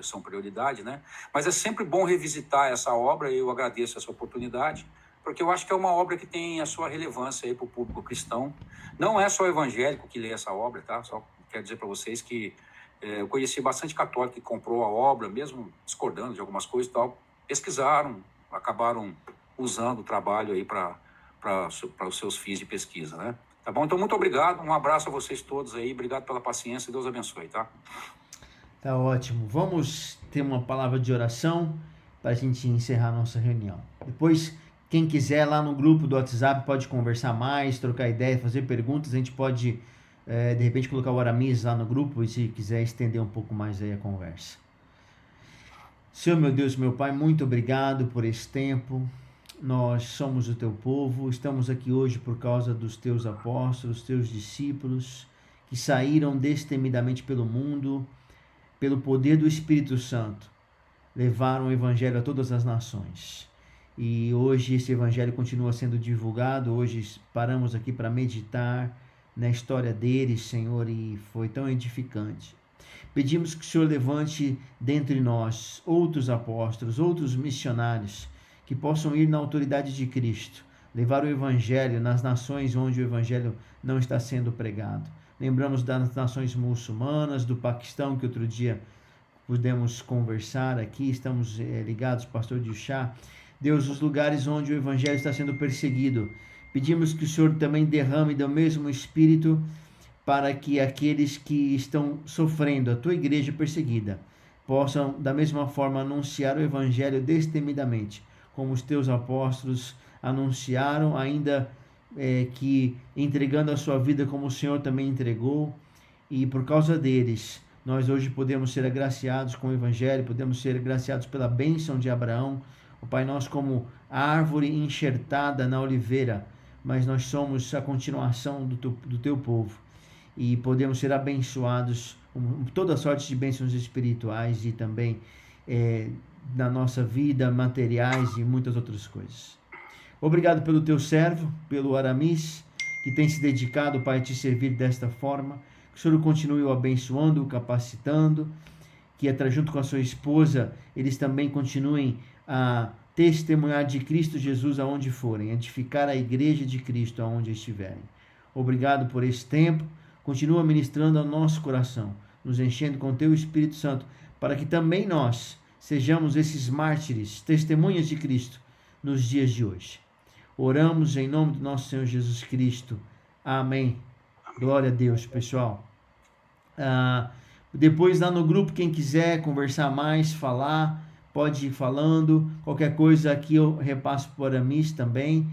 são prioridade, né? Mas é sempre bom revisitar essa obra, e eu agradeço essa oportunidade, porque eu acho que é uma obra que tem a sua relevância aí para o público cristão. Não é só evangélico que lê essa obra, tá? Só quero dizer para vocês que eu conheci bastante católico que comprou a obra, mesmo discordando de algumas coisas e tal, pesquisaram, acabaram usando o trabalho aí para os seus fins de pesquisa, né? Tá bom? Então, muito obrigado. Um abraço a vocês todos aí. Obrigado pela paciência. Deus abençoe, tá? Tá ótimo. Vamos ter uma palavra de oração para a gente encerrar a nossa reunião. Depois, quem quiser lá no grupo do WhatsApp pode conversar mais, trocar ideia, fazer perguntas. A gente pode, de repente, colocar o Aramis lá no grupo e se quiser estender um pouco mais aí a conversa. Senhor, meu Deus, meu Pai, muito obrigado por esse tempo. Nós somos o teu povo, estamos aqui hoje por causa dos teus apóstolos, teus discípulos, que saíram destemidamente pelo mundo, pelo poder do Espírito Santo, levaram o Evangelho a todas as nações. E hoje esse Evangelho continua sendo divulgado, hoje paramos aqui para meditar na história deles, Senhor, e foi tão edificante. Pedimos que o Senhor levante dentre nós outros apóstolos, outros missionários, que possam ir na autoridade de Cristo, levar o Evangelho nas nações onde o Evangelho não está sendo pregado. Lembramos das nações muçulmanas, do Paquistão, que outro dia pudemos conversar aqui, estamos ligados, pastor Dilchá. Deus, os lugares onde o Evangelho está sendo perseguido, pedimos que o Senhor também derrame do mesmo Espírito para que aqueles que estão sofrendo, a tua igreja perseguida, possam da mesma forma anunciar o Evangelho destemidamente, como os teus apóstolos anunciaram, ainda que entregando a sua vida como o Senhor também entregou, e por causa deles, nós hoje podemos ser agraciados com o Evangelho, podemos ser agraciados pela bênção de Abraão, o Pai nosso como árvore enxertada na oliveira, mas nós somos a continuação do teu povo, e podemos ser abençoados com toda sorte de bênçãos espirituais e também na nossa vida, materiais e muitas outras coisas. Obrigado pelo teu servo, pelo Aramis, que tem se dedicado, Pai, a te servir desta forma. Que o Senhor continue o abençoando, o capacitando, que junto com a sua esposa, eles também continuem a testemunhar de Cristo Jesus aonde forem, edificar a igreja de Cristo aonde estiverem. Obrigado por esse tempo. Continua ministrando ao nosso coração, nos enchendo com teu Espírito Santo, para que também nós sejamos esses mártires, testemunhas de Cristo nos dias de hoje. Oramos em nome do nosso Senhor Jesus Cristo. Amém. Glória a Deus, pessoal. Depois lá no grupo, quem quiser conversar mais, falar, pode ir falando. Qualquer coisa aqui eu repasso para o Aramis também,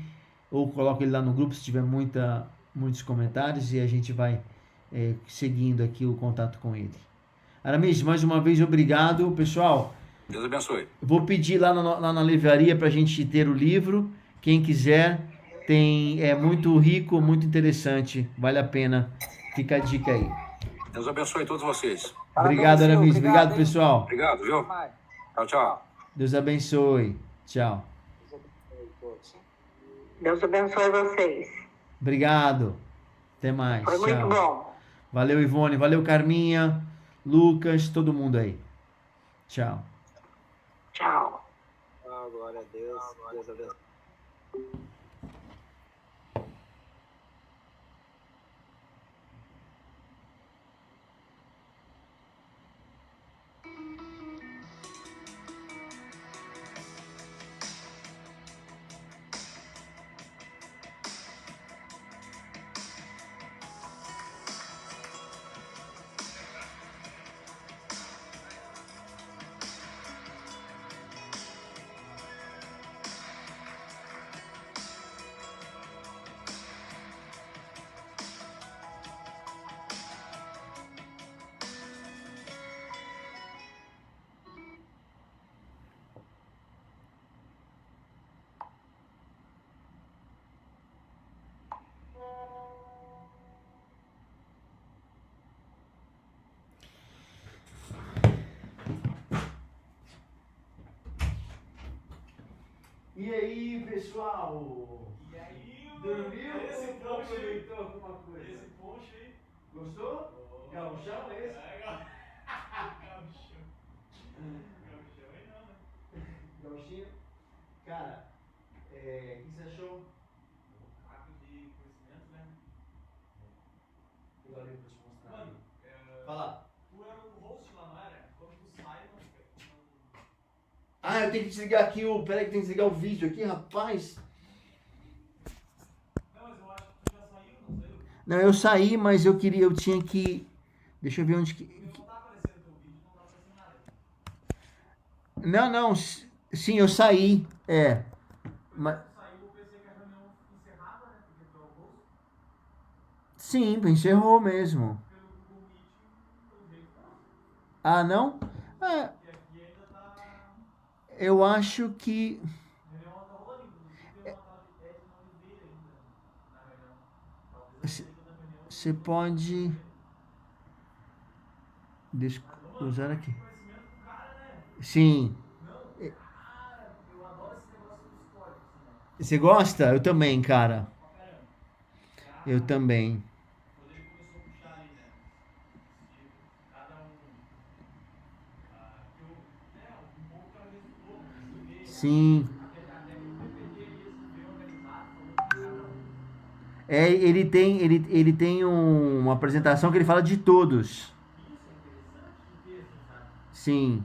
ou coloco ele lá no grupo se tiver muitos comentários, e a gente vai seguindo aqui o contato com ele. Aramis, mais uma vez, obrigado. Pessoal, Deus abençoe. vou pedir lá na livraria para a gente ter o livro. Quem quiser, é muito rico, muito interessante. Vale a pena. Fica a dica aí. Deus abençoe todos vocês. Obrigado, Aramis. Obrigado, pessoal. Obrigado, viu? Tchau, tchau. Deus abençoe. Tchau. Deus abençoe vocês. Obrigado. Até mais. Foi muito bom. Valeu, Ivone. Valeu, Carminha, Lucas, todo mundo aí. Tchau. Tchau. Glória a Deus. Deus abençoe. E aí, pessoal? E aí, Dormiu esse ou poncho aí? aproveitou alguma coisa? Esse poncho aí. Gostou? Oh. Gauchão esse? É, gauchão. Gauchão aí não, né? Gauchinho? Cara, o que você achou? Ato de conhecimento, né? Vou dar pra te mostrar. Mano, Fala. tu era o host lá, não era? Quando tu sai, não. Ah, eu tenho que desligar aqui Peraí que tem que desligar o vídeo aqui, rapaz. Não, mas eu acho que tu já saiu, não saiu? Não, eu saí, mas eu tinha que... Deixa eu ver onde que... Não tá aparecendo teu vídeo, não tá aparecendo nada. Não, sim, eu saí, mas... Tu saiu, eu pensei que a reunião encerrava, né? Porque tu é o host. Sim, encerrou mesmo. Pelo Google Meet, pelo jeito tá. Ah, não? E aqui ainda tá... Eu acho que... A reunião tá rolando, inclusive tem uma tela de teste na Oliveira ainda na reunião. Talvez a gente na reunião. Você pode... Deixa eu usar aqui. Conhecimento do cara, né? Sim. Não, cara, eu adoro esse negócio do histórico, assim, né? Você gosta? Eu também, cara. Pra caramba. Eu também. Quando ele começou a puxar ali, né? Se cada um. Que um pouco cada vez do todo, né? Sim. Até que o PPT ali, assim, bem organizado, falou que cada um. Ele tem uma apresentação que ele fala de todos. Isso é interessante de ver, assim, sabe? Sim.